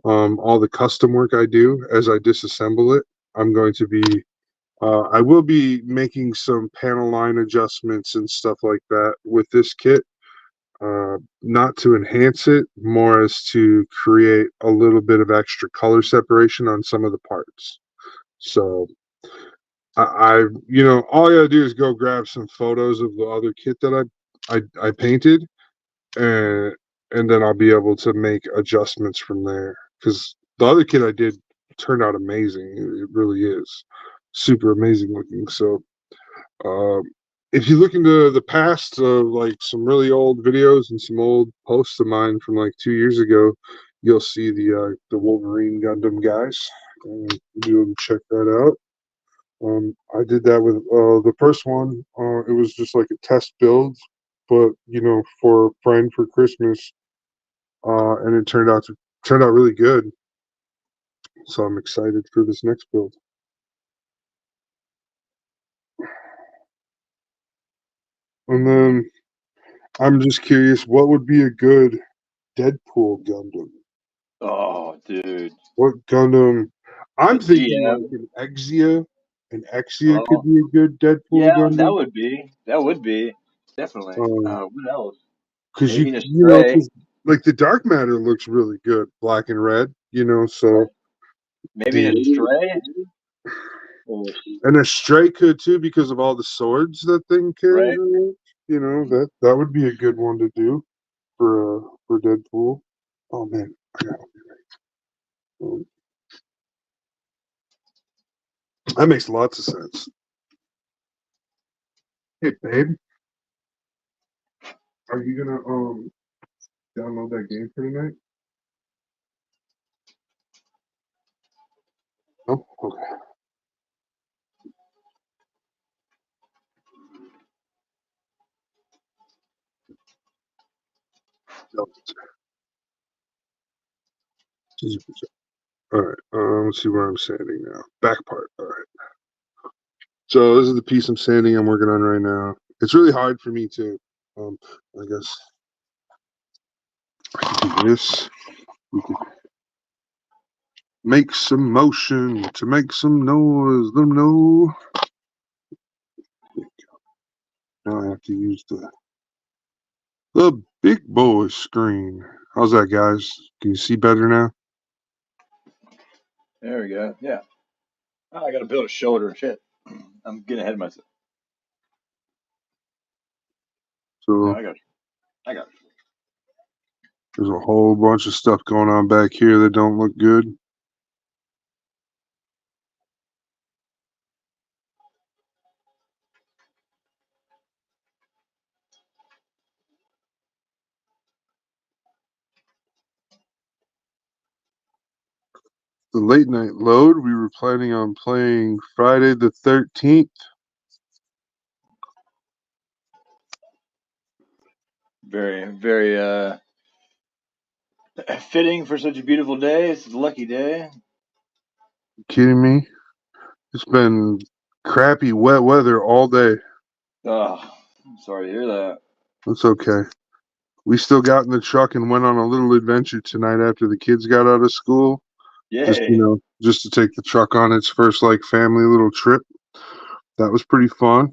all the custom work I do as I disassemble it. I'm going to be I will be making some panel line adjustments and stuff like that with this kit, not to enhance it, more as to create a little bit of extra color separation on some of the parts. So all I gotta do is go grab some photos of the other kit that I painted, and then I'll be able to make adjustments from there. Because the other kit I did turned out amazing. It really is super amazing looking. So um, if you look into the past of like some really old videos and some old posts of mine from like 2 years ago, you'll see the Wolverine Gundam guys. And you'll be able to check that out. I did that with the first one. It was just like a test build, but for a friend for Christmas, and it turned out really good. So I'm excited for this next build. And then I'm just curious, what would be a good Deadpool Gundam? Oh, dude, What Gundam? I'm a thinking like GM. an Exia. An Exia could Oh, be a good Deadpool yeah, Gundam. that would be definitely. Um, What else? because Maybe an Astray, because like the Dark Matter looks really good, black and red. So right? Maybe an the Astray, or, and a Stray could too because of all the swords that thing carries right? around. That would be a good one to do for Deadpool. Oh man, I got um, that makes lots of sense. Hey babe, are you gonna download that game for tonight? Oh, okay. No. All right. Let's see where I'm sanding now. Back part. All right. So this is the piece I'm sanding. I'm working on right now. It's really hard for me to. I guess I can do this. We can make some motion to make some noise. Let them know. Now I have to use the big boy screen. How's that, guys? Can you see better now? There we go. Yeah. Oh, I got to build a shoulder. Shit. I'm getting ahead of myself. No, So I got it. I got it. there's a whole bunch of stuff going on back here that don't look good. The late night load, we were planning on playing Friday the 13th. Very, very fitting for such a beautiful day. It's a lucky day. Kidding me? It's been crappy, wet weather all day. Oh, I'm sorry to hear that. That's okay. We still got in the truck and went on a little adventure tonight after the kids got out of school. Just, Yay. just to take the truck on its first like family little trip. That was pretty fun.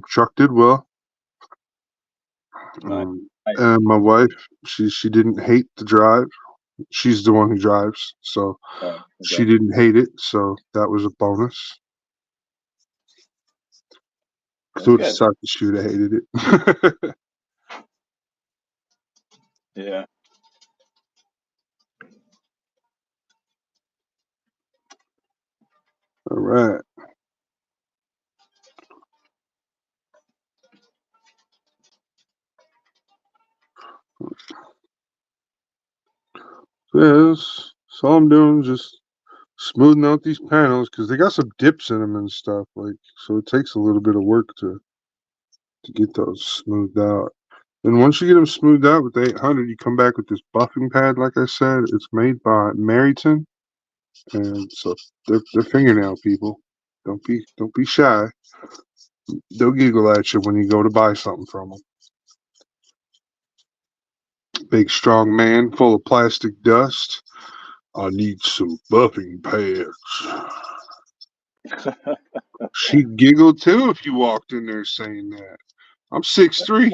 Truck did well. Nice. Nice. And my wife, she didn't hate the drive. She's the one who drives, so Oh, she okay. didn't hate it. So that was a bonus. Because it That's would have good. sucked if she would have hated it. Yeah. All right. Yes. So all I'm doing is just smoothing out these panels because they got some dips in them and stuff. Like, so it takes a little bit of work to get those smoothed out. And once you get them smoothed out with the 800, you come back with this buffing pad. Like I said, it's made by Meriton, and so they're fingernail people. Don't be shy. They'll giggle at you when you go to buy something from them. Big strong man full of plastic dust. I need some buffing pads. She'd giggle too if you walked in there saying that. I'm 6'3".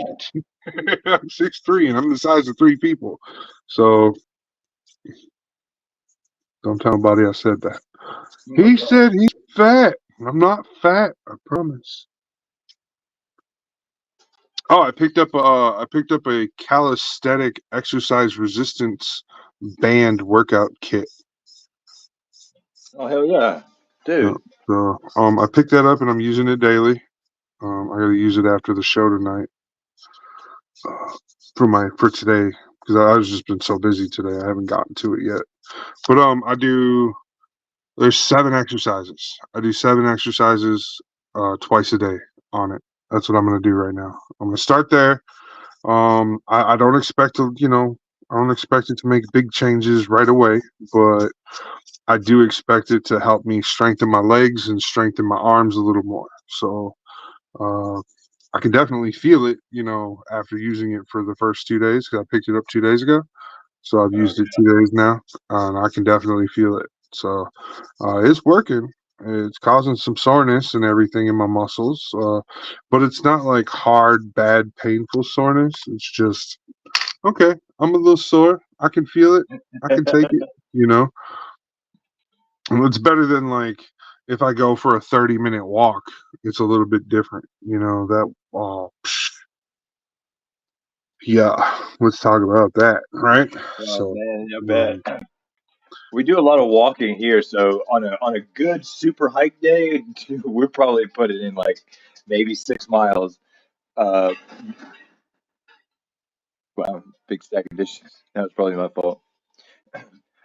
I'm 6'3", and I'm the size of three people. So don't tell nobody I said that. No He problem. said he's fat. I'm not fat. I promise. Oh, I picked up a calisthenic exercise resistance band workout kit. Oh, hell yeah. Yeah, Dude. so I picked that up and I'm using it daily. I got to use it after the show tonight uh, for today because I've just been so busy today. I haven't gotten to it yet. But I do. There's 7 exercises. I do 7 exercises twice a day on it. That's what I'm gonna do right now. I'm gonna start there. I don't expect to, I don't expect it to make big changes right away, but I do expect it to help me strengthen my legs and strengthen my arms a little more. So uh, I can definitely feel it, after using it for the first 2 days because I picked it up 2 days ago. So I've Oh, used it 2 days now, and I can definitely feel it. So it's working. It's causing some soreness and everything in my muscles, but it's not like hard, bad, painful soreness. It's just okay. I'm a little sore. I can feel it. I can take it. You know, and it's better than like if I go for a 30-minute walk. It's a little bit different. That. Oh, yeah. Let's talk about that, right? oh So. man, I Um, bet. We do a lot of walking here, so on a good super hike day, we're probably putting in like maybe 6 miles. Uh, wow, big stack of dishes. That was probably my fault.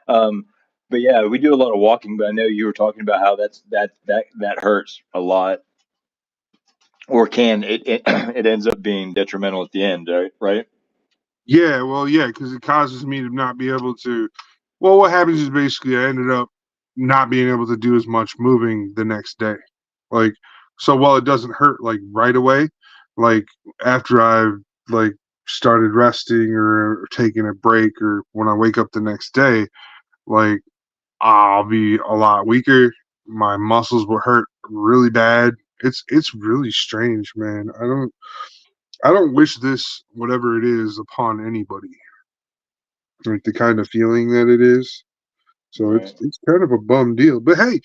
Um, but yeah, we do a lot of walking. But I know you were talking about how that hurts a lot, or it ends up being detrimental at the end, right? Right? Yeah, well, yeah, because it causes me to not be able to. Well, what happens is basically I ended up not being able to do as much moving the next day. Like, so while it doesn't hurt like right away, like after I've like started resting or taking a break or when I wake up the next day, like I'll be a lot weaker. My muscles will hurt really bad. It's really strange, man. I don't wish this whatever it is upon anybody. like the kind of feeling that it is. So Right. it's kind of a bum deal. But hey,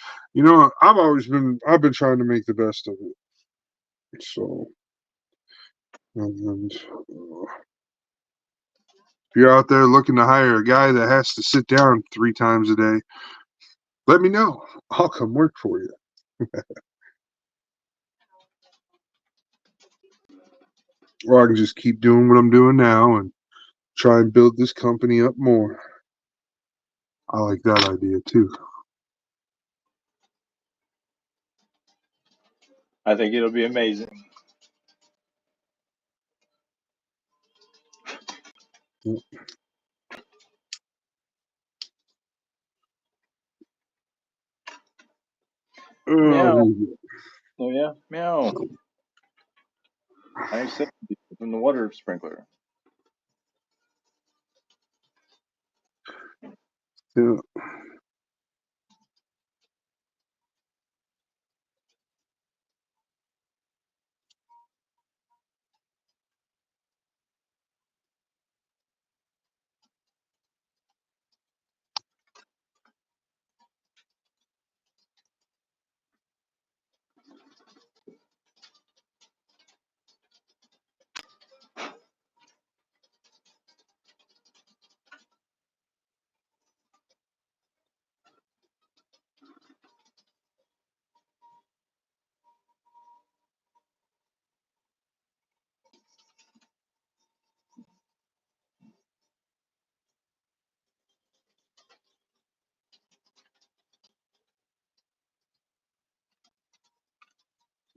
I've been trying to make the best of it. So and if you're out there looking to hire a guy that has to sit down 3 times a day, let me know. I'll come work for you. Or I can just keep doing what I'm doing now and try and build this company up more. I like that idea too. I think it'll be amazing. Oh, Meow. here we Oh yeah, meow. I accept from the water sprinkler. go.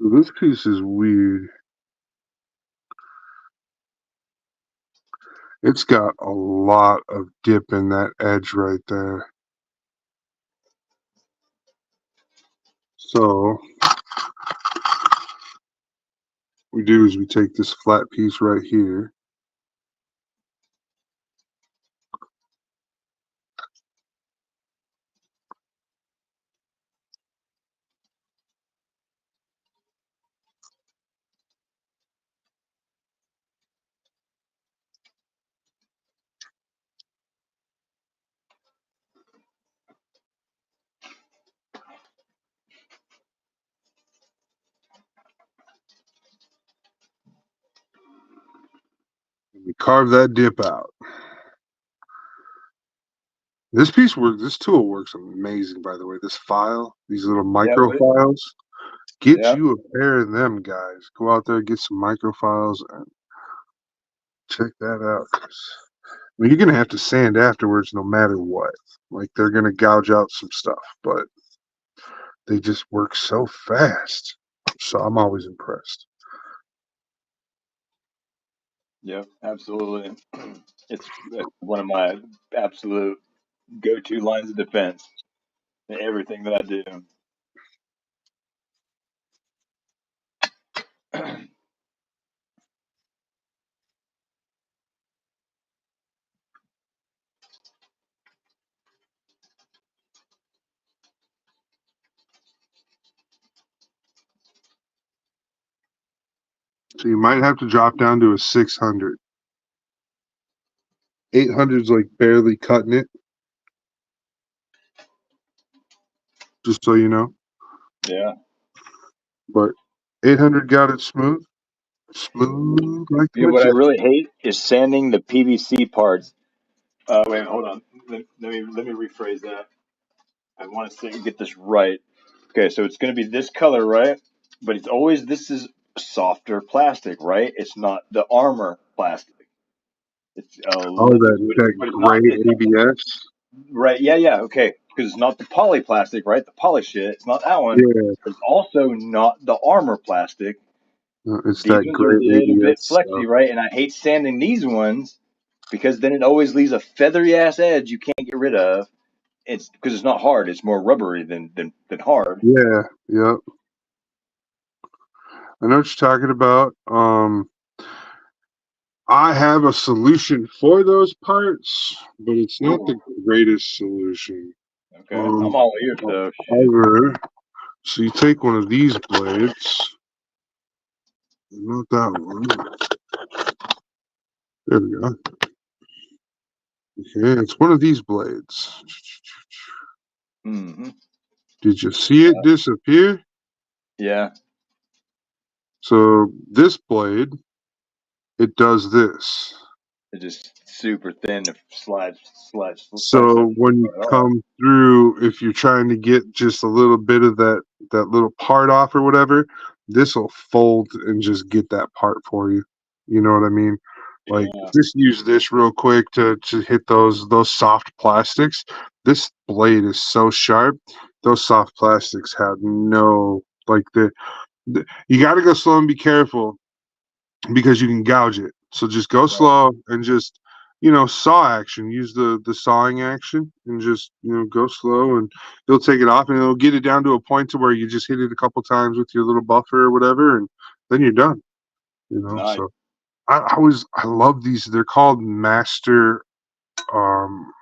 So this piece is weird. It's got a lot of dip in that edge right there. So we do is we take this flat piece right here. And we carve that dip out. This tool works amazing, by the way. This file, these little Yeah, micro files, get yeah, you a pair of them, guys. Go out there, get some micro files, and check that out. 'Cause, I mean, you're gonna have to sand afterwards, no matter what. Like they're gonna gouge out some stuff, but they just work so fast. So I'm always impressed. yeah, absolutely. It's one of my absolute go-to lines of defense in everything that I do. So you might have to drop down to a 600. 800's like barely cutting it, just so you know. Yeah. But 800 got it smooth, smooth like the You know what I magician. really hate is sanding the PVC parts. Wait, hold on. Let me rephrase that. I want to say get this right. Okay, so it's going to be this color, right? But it's always this is softer plastic, right? It's not the armor plastic. It's Oh, that but it's not. gray It's not ABS. right. Yeah, yeah. Okay, because it's not the poly plastic, right? The poly shit. It's not that one. Yeah, But it's also not the armor plastic. no, it's These that ones are a gray little bit ABS flexy, stuff. right? And I hate sanding these ones because then it always leaves a feathery ass edge you can't get rid of. It's because it's not hard. It's more rubbery than hard. Yeah, yep. I know what you're talking about. I have a solution for those parts, but it's not the greatest solution. Okay, I'm Um, all ears though. Shit. however, so you take one of these blades, not that one. There we go. Okay, it's one of these blades. Hmm. Did you see it disappear? Yeah. So this blade, it does this. It's just super thin. It slides so So when you far at all. come through, if you're trying to get just a little bit of that little part off or whatever, this will fold and just get that part for you. You know what I mean? Like Yeah. just use this real quick to hit those soft plastics. This blade is so sharp. Those soft plastics have no like the you got to go slow and be careful because you can gouge it. So just go Right. slow and just saw action. Use the sawing action and just go slow and you'll take it off and it'll get it down to a point to where you just hit it a couple times with your little buffer or whatever and then you're done. Nice. So I love these. They're called Master um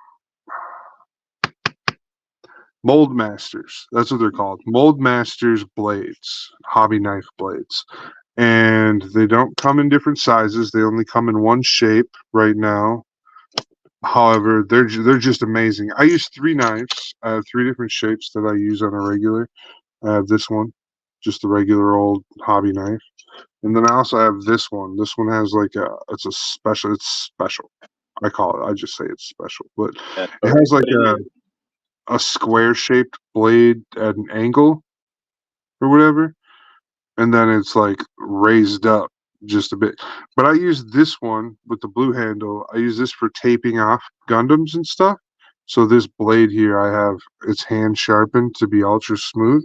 Mold Masters. That's what they're called. Mold Masters blades, hobby knife blades. And they don't come in different sizes. They only come in one shape right now. However, they're just amazing. I use three knives. I have three different shapes that I use on a regular. I have this one, just a regular old hobby knife, and then I also have this one. This one has like it's a special. It's special. I call it. I just say it's special, but Yeah, it has like but it is. a square shaped blade at an angle or whatever, and then it's like raised up just a bit. But I use this one with the blue handle. I use this for taping off Gundams and stuff. So this blade here, I have it's hand sharpened to be ultra smooth.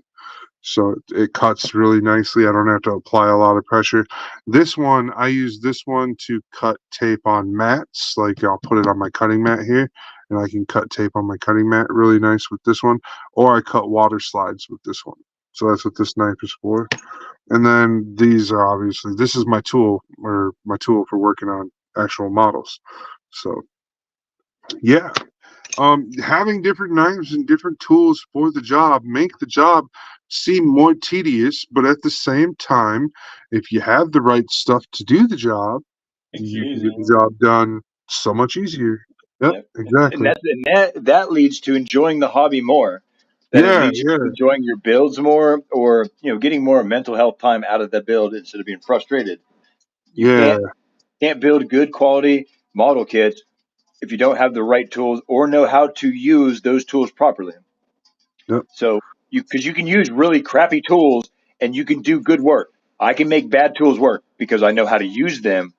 So it cuts really nicely. I don't have to apply a lot of pressure. This one, I use this one to cut tape on mats. Like I'll put it on my cutting mat here, and I can cut tape on my cutting mat really nice with this one. Or I cut water slides with this one. So that's what this knife is for. And then these are obviously this is my tool for working on actual models. So yeah, having different knives and different tools for the job make the job seem more tedious, but at the same time, if you have the right stuff to do the job, It's you can easy. get the job done so much easier. Yep, Yep. And exactly. that leads to enjoying the hobby more. That it Yeah, leads you yeah, to enjoying your builds more, or getting more mental health time out of that build instead of being frustrated. You yeah. can't build good quality model kits if you don't have the right tools or know how to use those tools properly. Yep. So because you can use really crappy tools and you can do good work. I can make bad tools work because I know how to use them.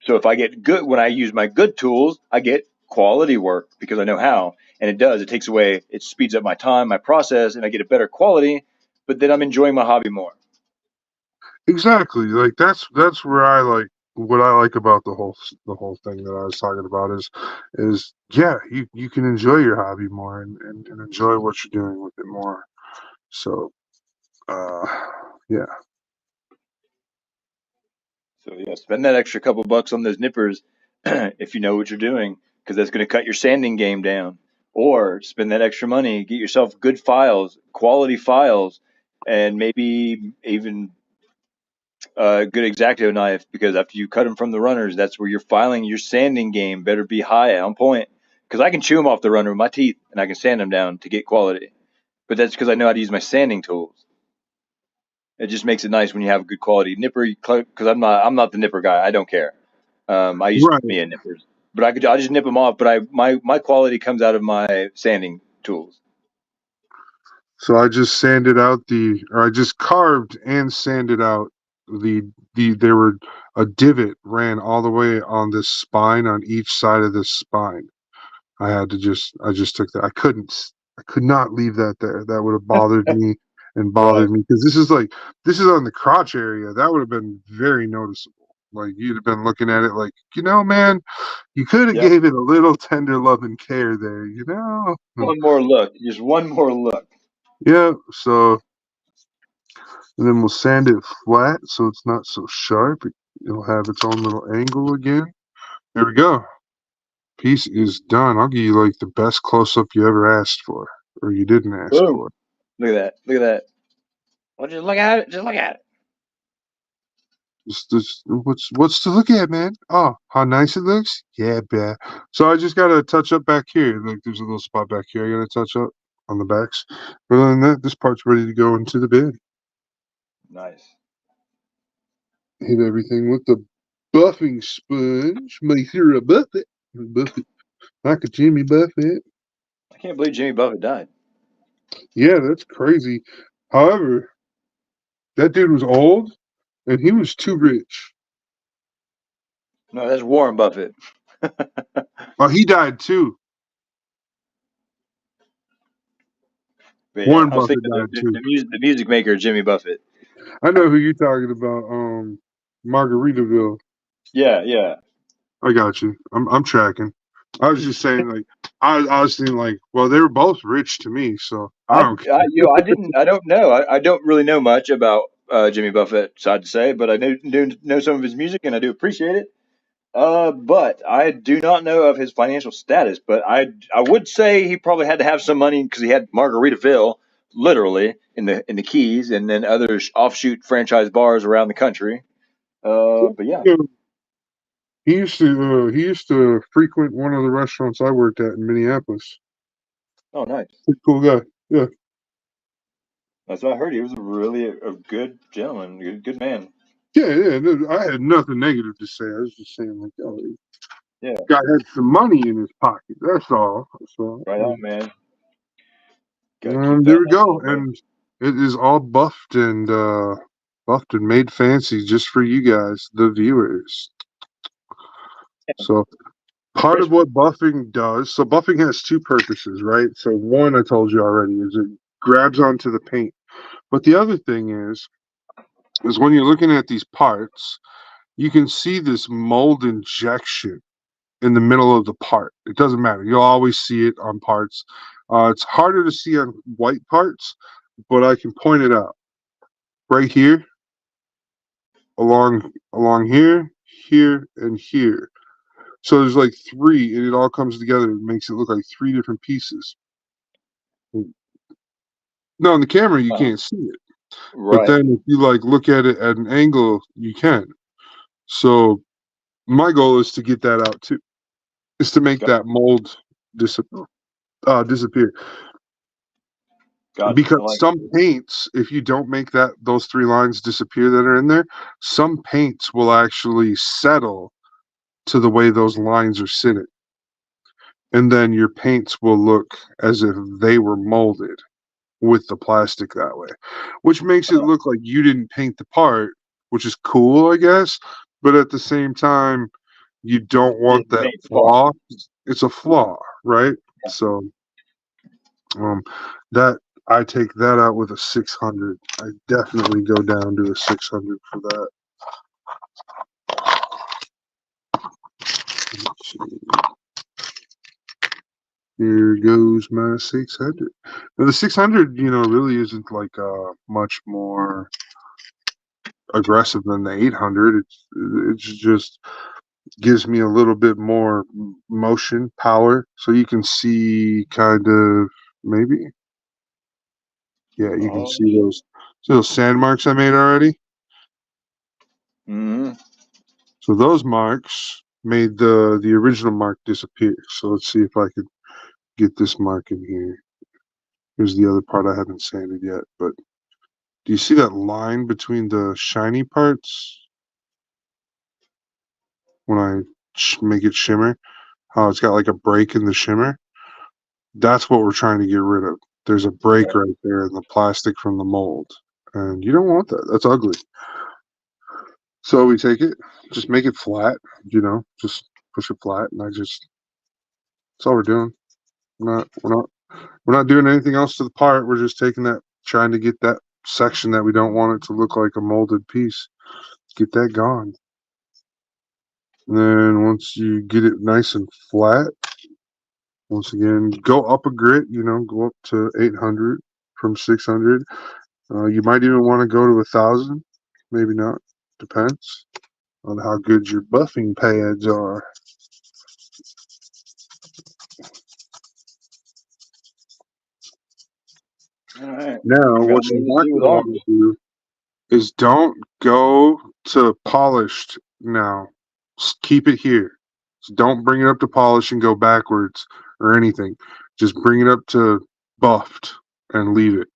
So if I get good when I use my good tools, I get quality work because I know how. And it does. It takes away, it speeds up my time, my process, and I get a better quality, but then I'm enjoying my hobby more. Exactly. Like that's where I like what I like about the whole thing that I was talking about is yeah, you can enjoy your hobby more and enjoy what you're doing with it more. So uh yeah. So yeah, spend that extra couple bucks on those nippers if you know what you're doing, because that's going to cut your sanding game down. Or spend that extra money, get yourself good files, quality files, and maybe even a good X-Acto knife, because after you cut them from the runners, that's where you're filing your sanding game. Better be high on point, because I can chew them off the runner with my teeth and I can sand them down to get quality. But that's because I know how to use my sanding tools. It just makes it nice when you have a good quality nipper. Because I'm not the nipper guy. I don't care. I use Right. Mia nippers, but I just nip them off. But my quality comes out of my sanding tools. So I just carved and sanded out there were a divot ran all the way on this spine on each side of this spine. I just took that. I could not leave that there. That would have bothered me and Right. bothered me because this is on the crotch area. That would have been very noticeable. Like you'd have been looking at it like, man, you could have Yep. gave it a little tender love and care there. One more look. Just one more look. Yeah, so and then we'll sand it flat so it's not so sharp. It'll have its own little angle again. There we go. Piece is done. I'll give you like the best close up you ever asked for, or you didn't ask Boom. for. Look at that. Look at that. Well, just look at it. Just look at it. What's to look at, man? Oh, how nice it looks. Yeah, bet. So I just gotta touch up back here. Like there's a little spot back here. I gotta touch up on the backs. But other than that, this part's ready to go into the bin. Nice. Hit everything with the buffing sponge. Make sure I buff it. Buff it like a Jimmy Buffett. I can't believe Jimmy Buffett died. Yeah, that's crazy. However, that dude was old and he was too rich. No, that's Warren Buffett. Oh, he died too. But yeah, Warren I was Buffett thinking died too. the music maker Jimmy Buffett. I know who you're talking about. Margaritaville. Yeah, yeah. I got you. I'm tracking. I was just saying, like, I was thinking, like, well, they were both rich to me, so I don't care. I don't know. I don't really know much about Jimmy Buffett, sad to say, but I do know some of his music and I do appreciate it. But I do not know of his financial status. But I would say he probably had to have some money because he had Margaritaville, literally in the Keys, and then other offshoot franchise bars around the country. But yeah. You know, he used to frequent one of the restaurants I worked at in Minneapolis. Oh, nice. Pretty cool guy. Yeah, That's what I heard. He was a really a good gentleman, good man. yeah, yeah. No, I had nothing negative to say. I was just saying, like, oh, the Yeah, guy had some money in his pocket. That's all. That's all. right on, man. Got to keep There that we up go, there, man. and it is all buffed and made fancy just for you guys, the viewers. So part of Chris, what buffing does, so buffing has two purposes, right? So one I told you already is it grabs onto the paint, but the other thing is when you're looking at these parts, you can see this mold injection in the middle of the part. It doesn't matter. You'll always see it on parts. It's harder to see on white parts, but I can point it out right here, along here, here, and here. So there's like three, and it all comes together and makes it look like three different pieces. No, on the camera you uh, can't see it, but right. then if you like look at it at an angle, you can. So my goal is to get that out too, is to make Got, that mold disappear. gotcha. Because I like. some paints, if you don't make those three lines disappear that are in there, some paints will actually settle to the way those lines are sitting. And then your paints will look as if they were molded with the plastic that way, which makes it look like you didn't paint the part, which is cool, I guess. But at the same time, you don't Didn't want that paint the part. flaw. It's a flaw, right? So um, that I take that out with a 600. I definitely go down to a 600 for that. Let's see. Here goes my 600. Now the 600, really isn't like much more aggressive than the 800. It's just gives me a little bit more motion power, so you can see kind of maybe. Yeah, you can Oh see yeah. those sand marks I made already. Mm-hmm. So those marks made the original mark disappear. So let's see if I could get this mark in here. Here's the other part I haven't sanded yet, but do you see that line between the shiny parts when I make it shimmer? How it's got like a break in the shimmer? That's what we're trying to get rid of. There's a break right there in the plastic from the mold. And you don't want that. That's ugly. So we take it, just make it flat, just push it flat, and that's all we're doing. We're not doing anything else to the part. We're just taking that, trying to get that section that we don't want it to look like a molded piece. Get that gone. And then once you get it nice and flat, once again, go up a grit, go up to 800 from 600. You might even want to go to 1,000. Maybe not. Depends on how good your buffing pads are. All right. Now, I got what you're more to not do with going to want arms. to do is don't go to polished now. Keep it here. So don't bring it up to polish and go backwards or anything. Just bring it up to buffed and leave it,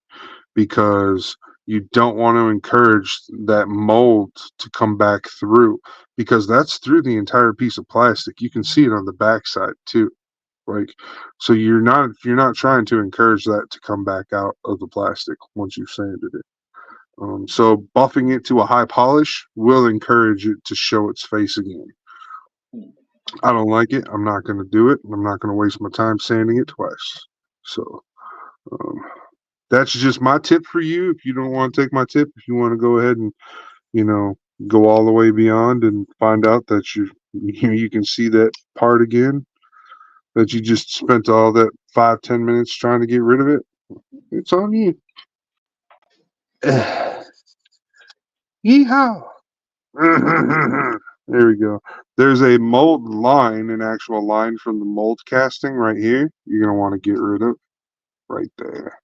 because you don't want to encourage that mold to come back through, because that's through the entire piece of plastic. You can see it on the backside too. Like, so you're not trying to encourage that to come back out of the plastic once you've sanded it. So buffing it to a high polish will encourage it to show its face again. I don't like it. I'm not going to do it. I'm not going to waste my time sanding it twice. So um, that's just my tip for you. If you don't want to take my tip, if you want to go ahead and you know go all the way beyond and find out that you can see that part again, that you just spent all that 5-10 minutes trying to get rid of it, it's on you. Yeehaw! There we go. There's a mold line, an actual line from the mold casting right here. You're gonna want to get rid of right there.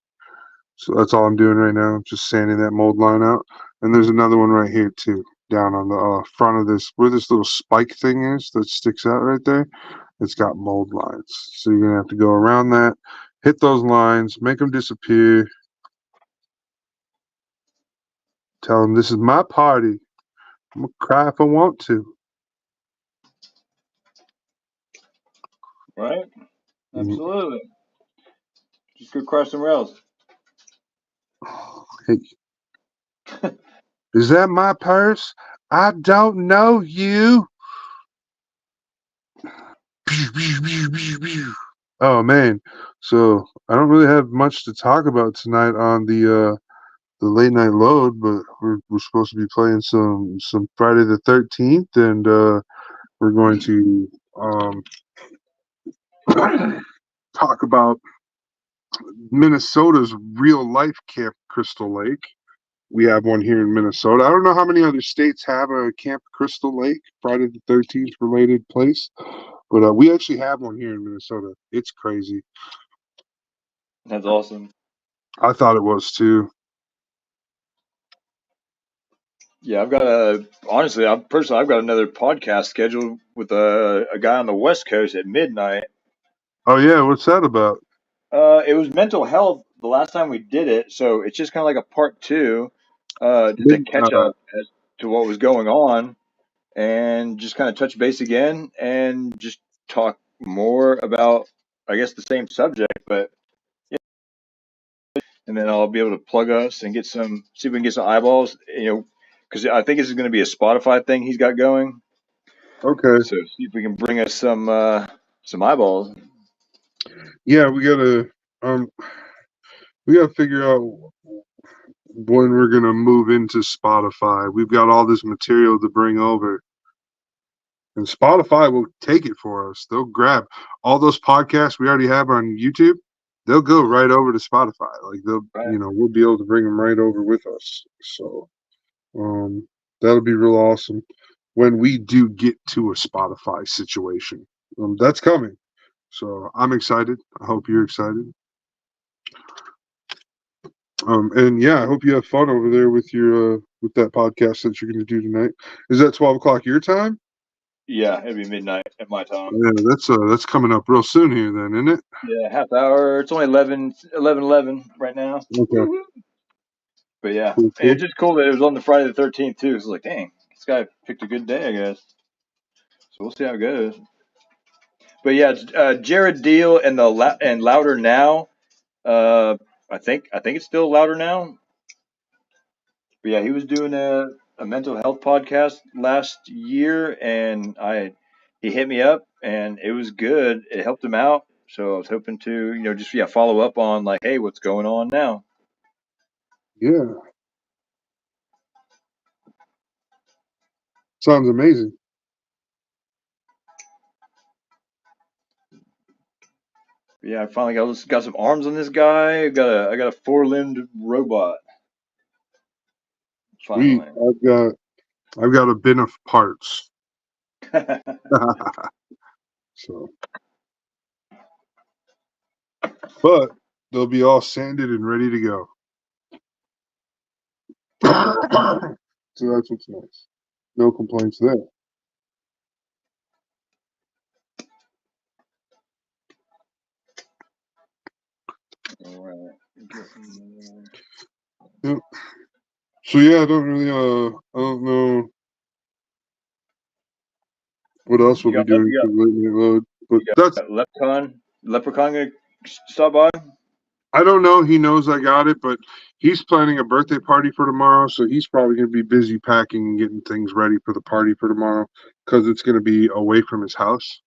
So that's all I'm doing right now, just sanding that mold line out. And there's another one right here too, down on the front of this, where this little spike thing is that sticks out right there. It's got mold lines. So you're gonna have to go around that, hit those lines, make them disappear. Tell them this is my party. I'm gonna cry if I want to. Right? Mm. Absolutely. Just go crush some rails. Hey, is that my purse? I don't know you. Oh man, so I don't really have much to talk about tonight on the late night load, but we're supposed to be playing some Friday the 13th, and we're going to talk about Minnesota's real life Camp Crystal Lake. We have one here in Minnesota. I don't know how many other states have a Camp Crystal Lake, Friday the 13th related place, but we actually have one here in Minnesota. It's crazy. That's awesome. I thought it was too. Yeah, I've got another podcast scheduled with a guy on the West Coast at midnight. Oh yeah, what's that about? It was mental health the last time we did it, so it's just kind of like a part two, just a Mid- catch up as to what was going on, and just kind of touch base again, and just talk more about, I guess, the same subject, but yeah, and then I'll be able to plug us and see if we can get some eyeballs, because I think this is going to be a Spotify thing he's got going. okay. So see if we can bring us some eyeballs. Yeah, um we gotta figure out when we're gonna move into Spotify. We've got all this material to bring over, and Spotify will take it for us. They'll grab all those podcasts we already have on YouTube. They'll go right over to Spotify. Like Right. we'll be able to bring them right over with us. So um, that'll be real awesome when we do get to a Spotify situation. That's coming. So I'm excited. I hope you're excited. And yeah, I hope you have fun over there with your with that podcast that you're going to do tonight. Is that 12 o'clock your time? Yeah, it'll be midnight at my time. Yeah, that's coming up real soon here, then, isn't it? Yeah, half hour. It's only 11 right now. Okay, Woo-hoo. But yeah, cool, and cool. it's just cool that it was on the Friday the 13th too. It's like, dang, this guy picked a good day, I guess. So we'll see how it goes. But yeah, it's, Jared Deal and and Louder Now. Uh, I think it's still Louder Now. But yeah, he was doing a mental health podcast last year, and he hit me up, and it was good. It helped him out, so I was hoping to just follow up on like, hey, what's going on now? Yeah, sounds amazing. But yeah, I finally got some arms on this guy. I got a four-limbed robot Sweet. finally. I've got a bin of parts. So, but they'll be all sanded and ready to go. So that's what's nice. No complaints there. All right. Get some, Yep. So yeah, I don't really I don't know what else we'll you be got doing you for got late night load. But you that's got Leprechaun gonna stop by. I don't know. He knows I got it, but he's planning a birthday party for tomorrow, so he's probably gonna be busy packing and getting things ready for the party for tomorrow because it's gonna be away from his house.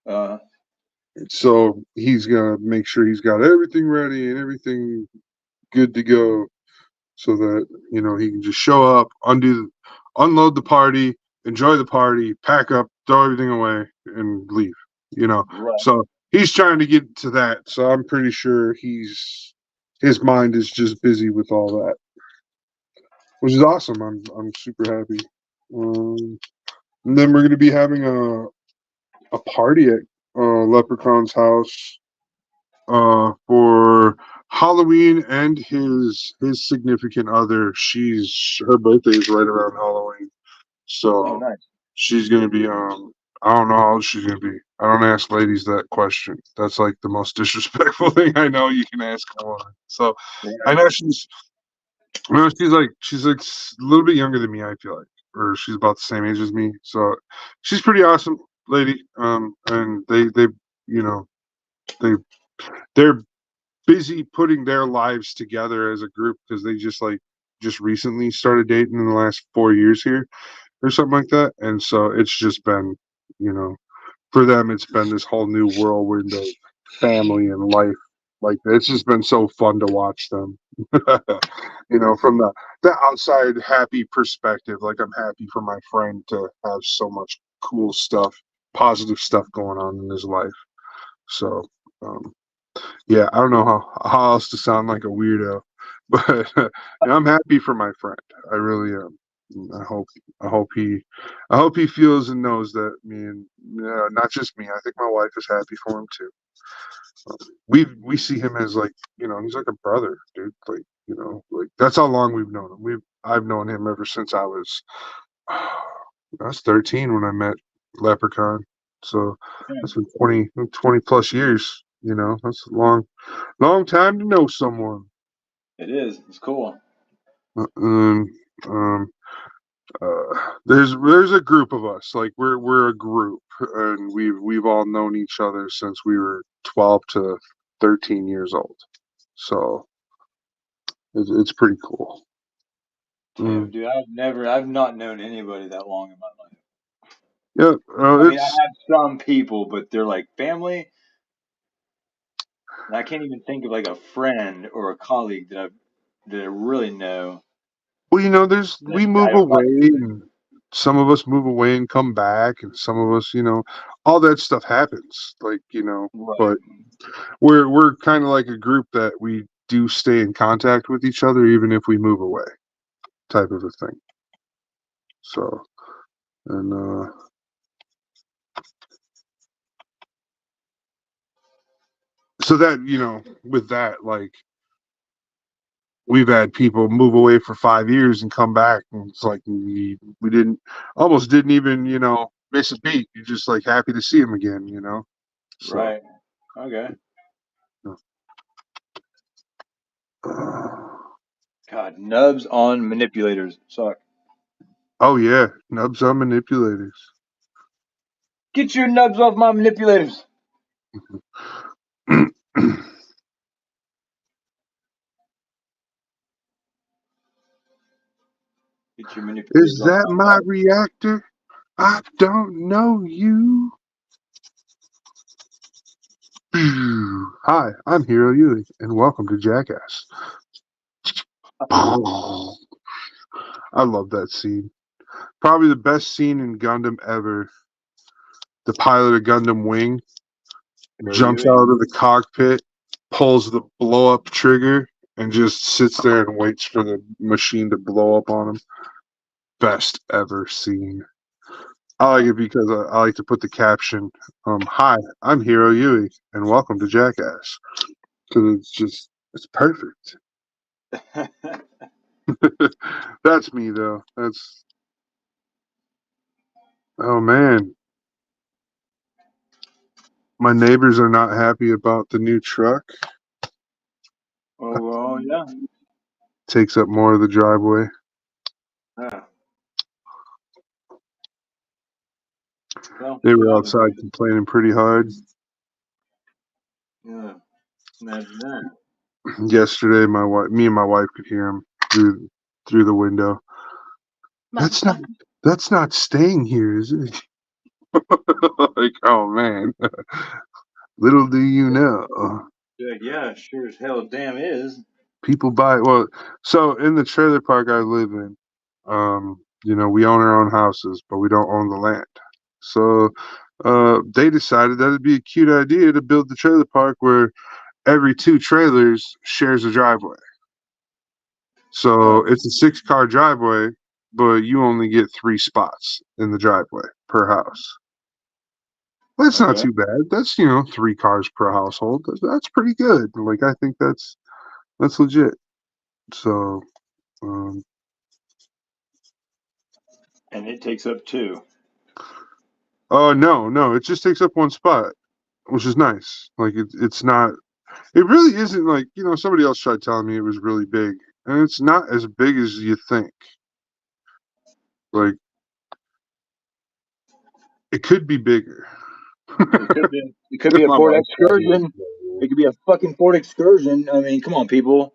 Uh, So he's gonna make sure he's got everything ready and everything good to go so that he can just show up, unload the party, enjoy the party, pack up, throw everything away, and leave. right. So he's trying to get to that. So I'm pretty sure his mind is just busy with all that, which is awesome. I'm super happy. Um, and then we're gonna be having a party at Leprechaun's house for Halloween and his significant other. Her birthday is right around Halloween, Oh, so nice. she's gonna be I don't know how old she's gonna be. I don't ask ladies that question. That's like the most disrespectful thing I know you can ask a woman. So I Right. know she's like a little bit younger than me. I feel like, or she's about the same age as me. So she's pretty awesome lady. And they you know they they're busy putting their lives together as a group because they just recently started dating in the last 4 years here or something like that. And so it's just been, you know, for them, it's been this whole new whirlwind of family and life. Like it's just been so fun to watch them, from the outside happy perspective. Like I'm happy for my friend to have so much cool stuff, positive stuff going on in his life. So, um, yeah, I don't know how else to sound like a weirdo, but I'm happy for my friend. I really am. I hope I hope he I hope he feels and knows that me and not just me. I think my wife is happy for him too. We see him as like he's like a brother, dude. Like that's how long we've known him. I've known him ever since I was 13 when I met Leprechaun. So that's been 20 plus years. That's a long time to know someone. It is. It's cool. Um, um, there's a group of us. Like we're a group, and we've all known each other since we were 12 to 13 years old. So it's pretty cool. Yeah, Mm. dude. I've not known anybody that long in my life. Yeah, I mean, I it's have some people, but they're like family, and I can't even think of like a friend or a colleague that I really know well, there's that we move I don't away, talk and some of us move away and come back, and some of us, all that stuff happens. to. Right. But we're kind of like a group that we do stay in contact with each other even if we move away, type of a thing. So and so that with that, like we've had people move away for 5 years and come back, and it's like we didn't almost didn't even miss a beat. You're just like happy to see him again. So Right. Okay. God, nubs on manipulators suck. oh yeah, nubs on manipulators. Get your nubs off my manipulators. Get your manipulators Is off that my my nubs. reactor? I don't know you. Hi, I'm Hiro Yui, and welcome to Jackass. I love that scene. Probably the best scene in Gundam ever. The pilot of Gundam Wing Hero jumps Yui. out of the cockpit, pulls the blow up trigger, and just sits there and waits for the machine to blow up on him. Best ever scene. I like it because I like to put the caption, "Hi, I'm Hiro Yui, and welcome to Jackass," because it's perfect. that's me though. That's oh man. My neighbors are not happy about the new truck. Oh, well, yeah. Takes up more of the driveway. Yeah. Well, They get were on with outside it. complaining pretty hard. Yeah. Imagine that. Yesterday, me and my wife could hear them through the window. That's not Motherfucker. that's not staying here, is it? Like, oh man, little do you know. Yeah, yeah, sure as hell damn is. People buy well. So in the trailer park I live in, we own our own houses, but we don't own the land. So they decided that it'd be a cute idea to build the trailer park where every two trailers shares a driveway. So Oh, it's a 6-car driveway, but you only get 3 spots in the driveway per house. That's not okay. too bad. That's 3 cars per household. That's pretty good. Like I think that's legit. So um, And it takes up two. oh no, it just takes up 1 spot, which is nice. Like it's not. It really isn't like somebody else tried telling me it was really big, and it's not as big as you think. Like it could be bigger. It could be. It could be If a my Ford wife thought it was Excursion. small. It could be a fucking Ford Excursion. I mean, come on, people.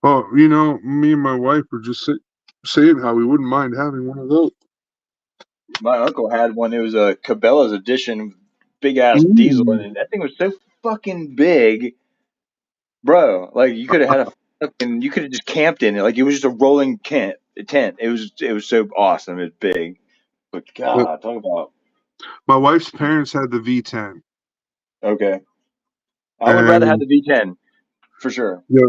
Well, me and my wife were just saying how we wouldn't mind having one of those. My uncle had one. It was a Cabela's edition, big ass diesel, Ooh. and that thing was so fucking big, bro. Like you could have had a fucking. You could have just camped in it. Like it was just a rolling tent. It was so awesome. It's big. But Uh, God, talk about My wife's parents had the V10, okay. I would rather have and the V10 for sure. yeah,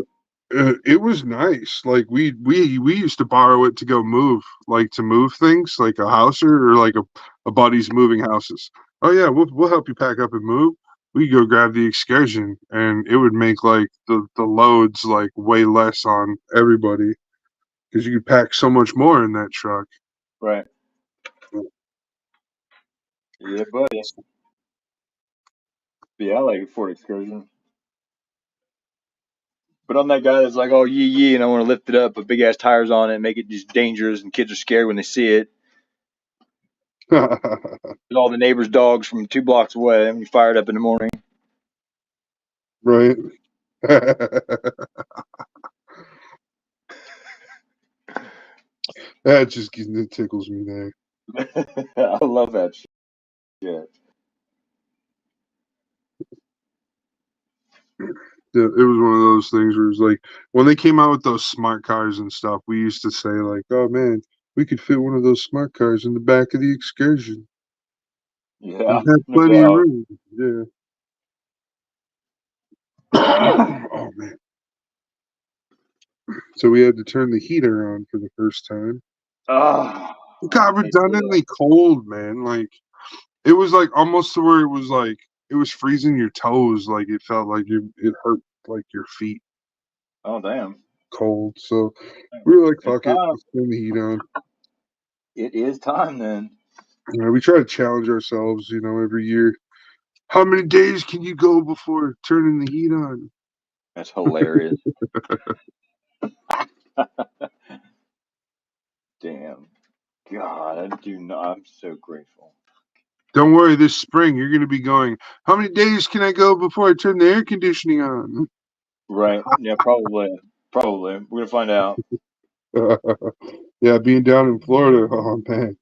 it was nice. Like we used to borrow it to go move, like to move things, like a house or like a buddy's moving houses. Oh yeah, we'll help you pack up and move. We go grab the excursion, and it would make like the loads like way less on everybody because you could pack so much more in that truck. Right. Yeah, buddy. Yeah, I like a Ford Excursion. But I'm that guy that's like, oh, yee yee, and I want to lift it up, put big ass tires on it, make it just dangerous, and kids are scared when they see it. There's all the neighbors' dogs from 2 blocks away, and you fire it up in the morning. Right. That just it tickles me there. I love that shit. It was one of those things where it was like when they came out with those smart cars and stuff, we used to say like, "Oh man, we could fit one of those smart cars in the back of the excursion. We Yeah, have no plenty of doubt. room." Yeah. Oh man. So we had to turn the heater on for the first time. Oh, It got I hate to hear that. redundantly cold, man. Like it was like almost to where it was like it was freezing your toes. Like it felt like it hurt like your feet Oh, damn. cold. So we were like, It's "Fuck it, time. let's turn the heat on." It is time then. We try to challenge ourselves, every year. How many days can you go before turning the heat on? That's hilarious. Damn. God, I do not. I'm so grateful. Don't worry, this spring you're going to be going, how many days can I go before I turn the air conditioning on? Right. Yeah, probably. Probably. We're gonna find out. Yeah, being down in Florida, oh man,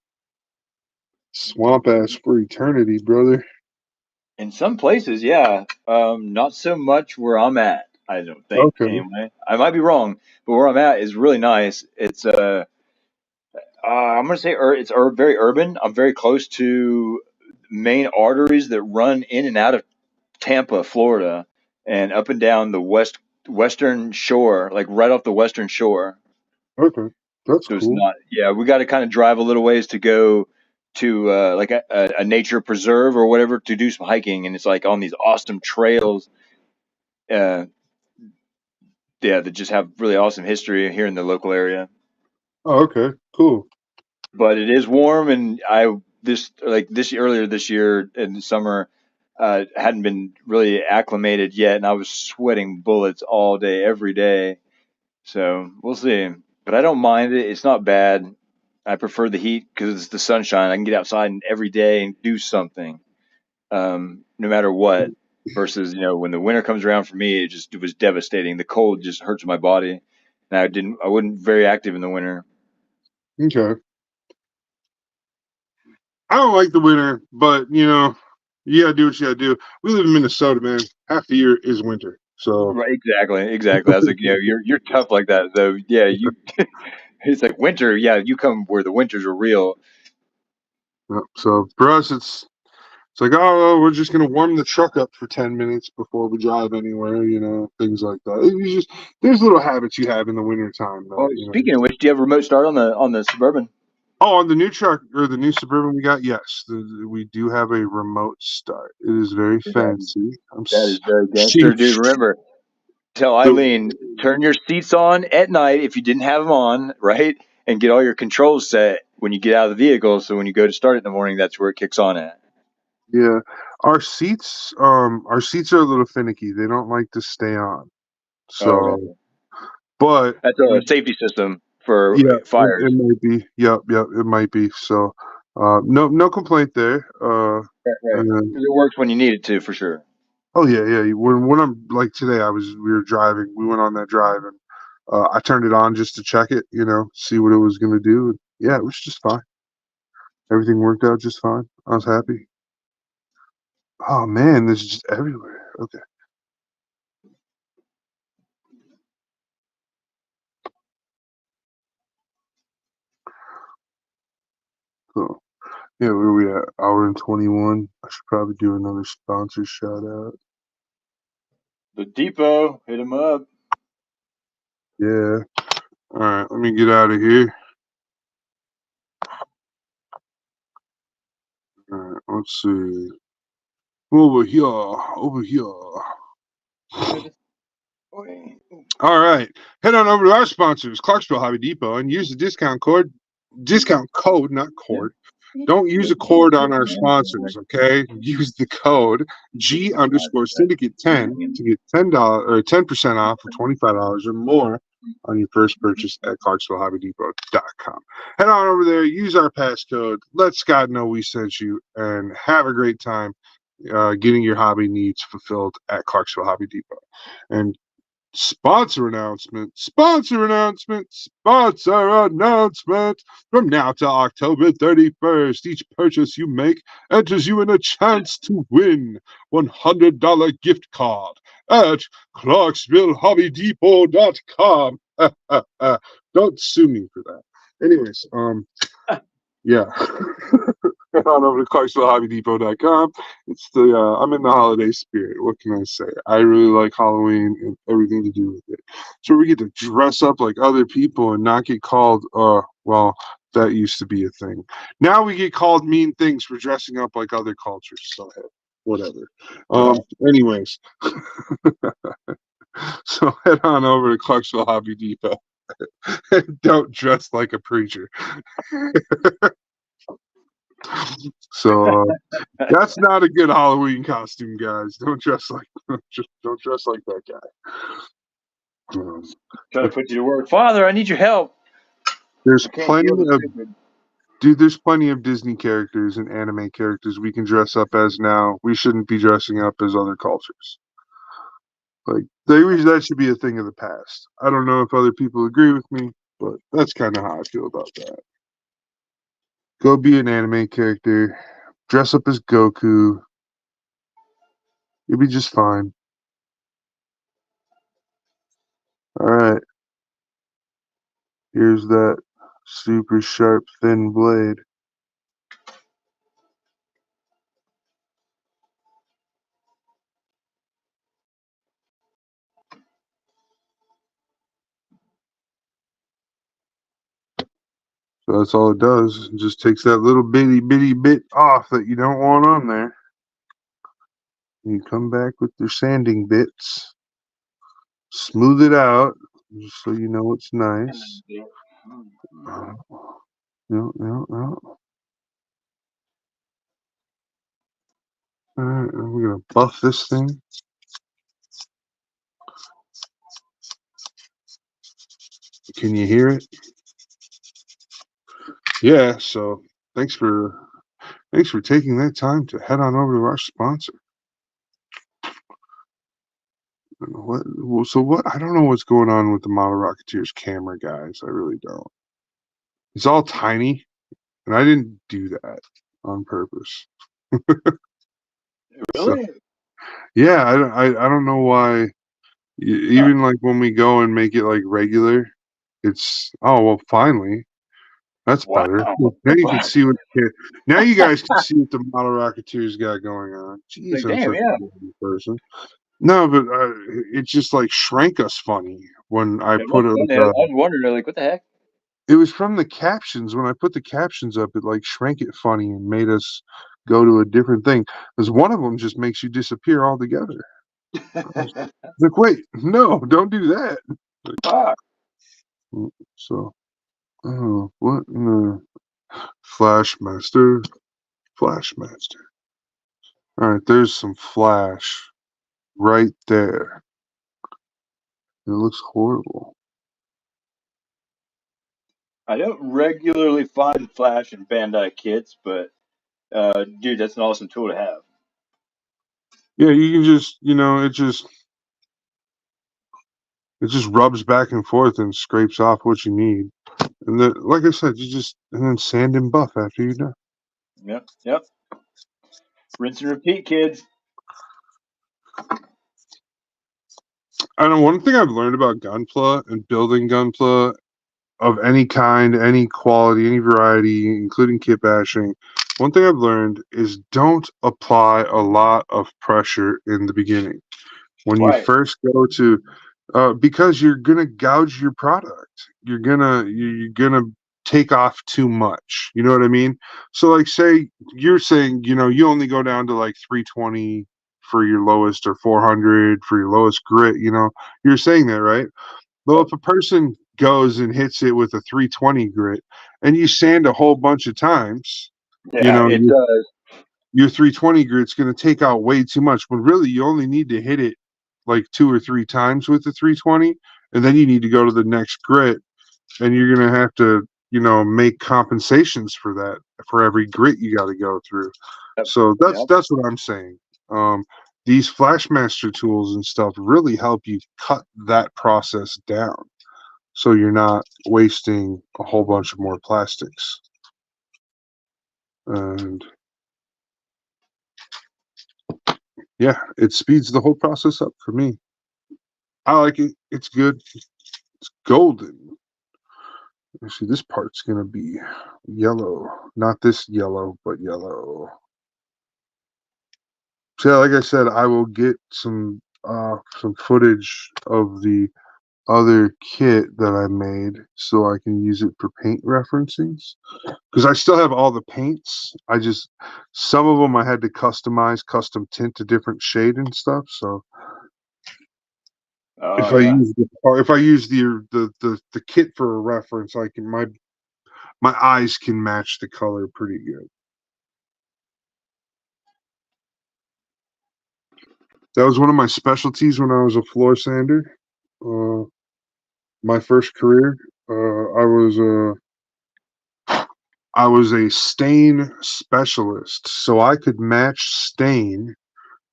swamp ass for eternity, brother. In some places, yeah. Not so much where I'm at. I don't think. Okay, Anyway, I might be wrong, but where I'm at is really nice. I'm gonna say it's very urban. I'm very close to main arteries that run in and out of Tampa, Florida, and up and down the western shore, like right off the western shore. okay, that's So it's cool. not. Yeah, we got to kind of drive a little ways to go to like a nature preserve or whatever to do some hiking, and it's like on these awesome trails. Uh, yeah, that just have really awesome history here in the local area. Oh, okay, cool. But it is warm, and this earlier this year in the summer, hadn't been really acclimated yet, and I was sweating bullets all day, every day. So we'll see. But I don't mind it. It's not bad. I prefer the heat because it's the sunshine. I can get outside every day and do something, no matter what. Versus, when the winter comes around for me, it was devastating. The cold just hurts my body, and I wasn't very active in the winter. Okay. I don't like the winter, but you gotta do what you gotta do. We live in Minnesota, man. Half the year is winter. So Right, exactly, exactly. I was like, you're tough like that, though. Yeah, you. It's like winter. Yeah, you come where the winters are real. so for us it's like, oh, we're just gonna warm the truck up for 10 minutes before we drive anywhere, things like that. There's little habits you have in the winter time Oh, that, speaking of which, do you have a remote start on the Suburban? Oh, on the new truck or the new Suburban we got, yes, we do have a remote start. It is very That fancy. that is very She, gangster, dude. Remember, tell the, Eileen, turn your seats on at night if you didn't have them on, right? And get all your controls set when you get out of the vehicle. So when you go to start it in the morning, that's where it kicks on at. yeah, our seats are a little finicky. They don't like to stay on. Oh, So, okay. but That's a safety system for yeah, it fires. might be. Yep, yep, it might be. So, no complaint there. Right, right. And then, 'Cause it works when you need it to, for sure. oh yeah, yeah. When I'm like today, we were driving. We went on that drive, and I turned it on just to check it. See what it was gonna do. And yeah, it was just fine. Everything worked out just fine. I was happy. Oh man, this is just everywhere. Okay, so yeah, where we at? Hour and 21. I should probably do another sponsor shout out. The depot, hit them up. Yeah. All right, let me get out of here. All right, let's see. Over here, over here. All right, head on over to our sponsors, Clarksville Hobby Depot, and use the discount code, not cord. Don't use a cord on our sponsors, okay? Use the code G underscore syndicate 10 to get $10 or 10% off or $25 or more on your first purchase at ClarksvilleHobbyDepot.com. Head on over there, use our passcode, let Scott know we sent you, and have a great time getting your hobby needs fulfilled at Clarksville Hobby Depot. And sponsor announcement, sponsor announcement, sponsor announcement. From now to October 31st, each purchase you make enters you in a chance to win $100 gift card at ClarksvilleHobbyDepot.com. Don't sue me for that. Anyways, yeah. Head on over to ClarksvilleHobbyDepot.com. I'm in the holiday spirit. What can I say? I really like Halloween and everything to do with it. So we get to dress up like other people and not get called. Well, that used to be a thing. Now we get called mean things for dressing up like other cultures. So hey, whatever. Anyways, so head on over to Clarksville Hobby Depot. Don't dress like a preacher. So that's not a good Halloween costume, guys. Don't dress like don't dress like that guy. Trying to put you to work. Father, I need your help. There's I can't plenty deal with of stupid. dude. There's plenty of Disney characters and anime characters we can dress up as now. We shouldn't be dressing up as other cultures. Like that should be a thing of the past. I don't know if other people agree with me, but that's kind of how I feel about that. Go be an anime character. Dress up as Goku. You'll be just fine. All right. Here's that super sharp, thin blade. So that's all it does. It just takes that little bitty bit off that you don't want on there. You come back with your sanding bits, smooth it out, just so you know it's nice. Yeah, yeah, yeah. All right, we're gonna buff this thing. Can you hear it? Yeah. So thanks for taking that time to head on over to our sponsor. What? Well, so what? I don't know what's going on with the Model Rocketeers camera, guys. I really don't. It's all tiny, and I didn't do that on purpose. So Really? yeah, I don't know why. Huh. Even like when we go and make it like regular, it's oh well. Finally, that's Wow. better. Now you can see what. Now you guys can see what the Model Rocketeers got going on. Jeez, Like, I'm damn, such yeah. a busy person. No, but it just like shrank us funny when I It was put it. funny. I was wondering, like, what the heck? It was from the captions. When I put the captions up, it like shrank it funny and made us go to a different thing. Because one of them just makes you disappear altogether. I was like, wait, no, don't do that. Fuck. So, oh, what in the Flashmaster? Flashmaster. All right, there's some flash right there. It looks horrible. I don't regularly find Flash and Bandai kits, but dude, that's an awesome tool to have. Yeah, you can just, it just rubs back and forth and scrapes off what you need. And then, like I said, and then sand and buff after you're done. Yep, yep. Rinse and repeat, kids. I know one thing I've learned about Gunpla and building Gunpla of any kind, any quality, any variety, including kit bashing. One thing I've learned is don't apply a lot of pressure in the beginning. When you Right. first go to because you're gonna gouge your product. You're gonna take off too much. You know what I mean? So like say you're saying, you only go down to like 320 for your lowest or 400 for your lowest grit, you're saying that, right? Well, Yep. if a person goes and hits it with a 320 grit and you sand a whole bunch of times, you Yeah, know, it does. your 320 grit's going to take out way too much. But really, you only need to hit it like 2 or 3 times with the 320, and then you need to go to the next grit, and you're going to have to, make compensations for that for every grit you got to go through. Yep. So that's Yep. that's what I'm saying. These Flashmaster tools and stuff really help you cut that process down, so you're not wasting a whole bunch of more plastics. And yeah, it speeds the whole process up for me. I like it. It's good. It's golden. Actually, this part's gonna be yellow. Not this yellow, but yellow. So yeah, like I said, I will get some footage of the other kit that I made so I can use it for paint referencings. Because I still have all the paints. Some of them I had to customize, custom tint to different shade and stuff. So Oh yeah. if I use the kit for a reference, I can my eyes can match the color pretty good. That was one of my specialties when I was a floor sander. Uh, my first career, I was a stain specialist, so I could match stain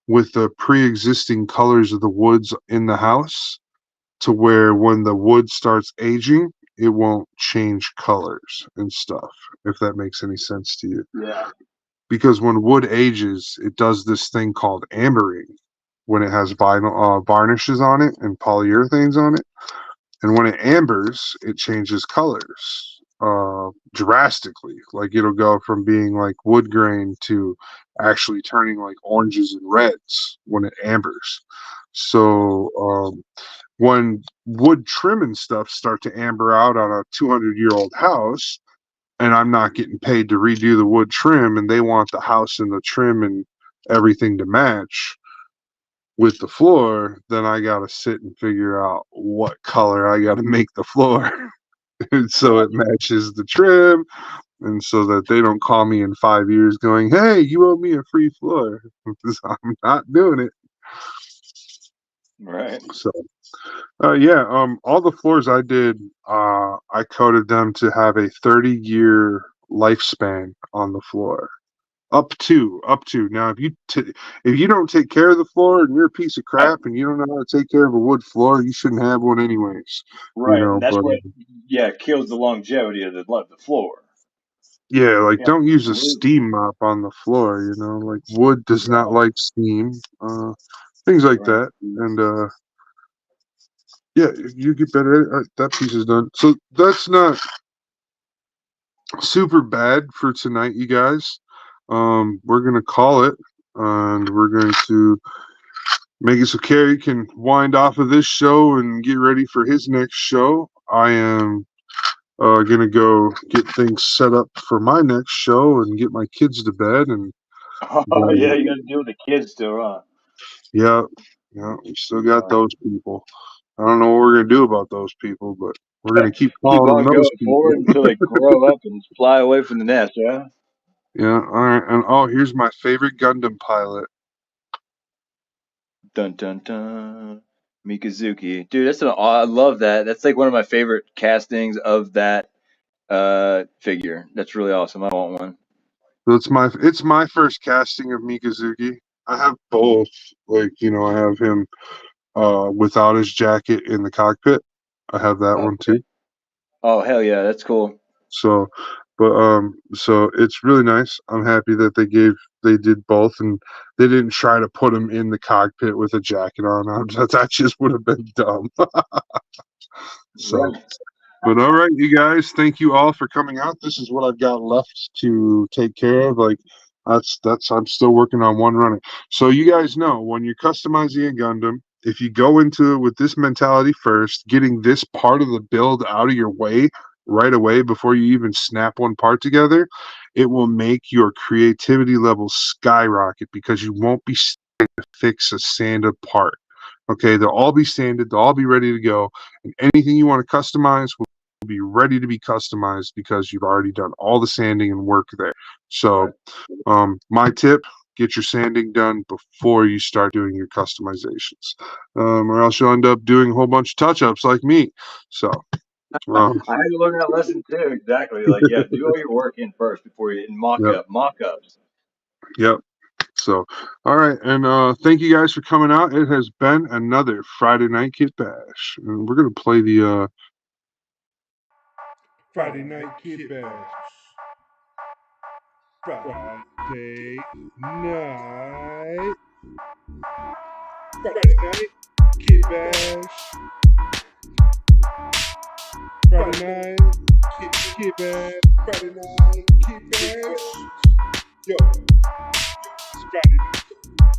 with the pre-existing colors of the woods in the house to where when the wood starts aging, it won't change colors and stuff, if that makes any sense to you. Yeah. Because when wood ages, it does this thing called ambering when it has vinyl varnishes on it and polyurethanes on it. And when it ambers, it changes colors drastically. Like it'll go from being like wood grain to actually turning like oranges and reds when it ambers. So when wood trim and stuff start to amber out on a 200-year-old house, and I'm not getting paid to redo the wood trim, and they want the house and the trim and everything to match with the floor, then I got to sit and figure out what color I got to make the floor. and so it matches the trim, and so that they don't call me in 5 years going, "Hey, you owe me a free floor." I'm not doing it. Right. So, yeah, all the floors I did, I coated them to have a 30-year lifespan on the floor. Up to now, if you don't take care of the floor and you're a piece of I, crap and you don't know how to take care of a wood floor, you shouldn't have one anyways. You right. And know, that's but what, yeah, kills the longevity of the floor. yeah, like Yeah, don't use a absolutely. steam mop on the floor. You know, like wood does not Right. like steam. Things like Right. that, and yeah, you get better. That piece is done. So that's not super bad for tonight, you guys. We're gonna call it, and we're going to make it so Carrie can wind off of this show and get ready for his next show. I am gonna go get things set up for my next show and get my kids to bed, and Oh, yeah, then you got to deal with the kids still, huh? yeah, yeah, we still got Right. those people. I don't know what we're gonna do about those people, but we're gonna keep Keep calling on them those going people. forward until they grow up and fly away from the nest, yeah? Yeah, all right. And oh, here's my favorite Gundam pilot. Dun dun dun. Mikazuki. Dude, I love that. That's like one of my favorite castings of that figure. That's really awesome. I want one. So it's my first casting of Mikazuki. I have both. Like, I have him without his jacket in the cockpit. I have that one Okay. too. Oh, hell yeah, that's cool. So, but so it's really nice. I'm happy that they did both, and they didn't try to put him in the cockpit with a jacket on. That just would have been dumb. So, Right. but all right, you guys, thank you all for coming out. This is what I've got left to take care of. Like that's I'm still working on one running. So you guys know when you're customizing a Gundam, if you go into it with this mentality first, getting this part of the build out of your way right away before you even snap one part together, it will make your creativity level skyrocket because you won't be trying to fix a sanded part. Okay, they'll all be sanded, they'll all be ready to go, and anything you want to customize will be ready to be customized because you've already done all the sanding and work there. So, Right. my tip: get your sanding done before you start doing your customizations, or else you'll end up doing a whole bunch of touch-ups like me. So, um, I had to learn that lesson too. Exactly. Like, yeah, do all your work in first before you in yep, mock ups. yep. So, all right, and thank you guys for coming out. It has been another Friday Night Kit Bash, and we're gonna play the Friday Night Kid Bash. Friday night. Friday night Kid Bash. Friday night Kid Bash. Friday night Kid Bash. Yo, it's Friday night.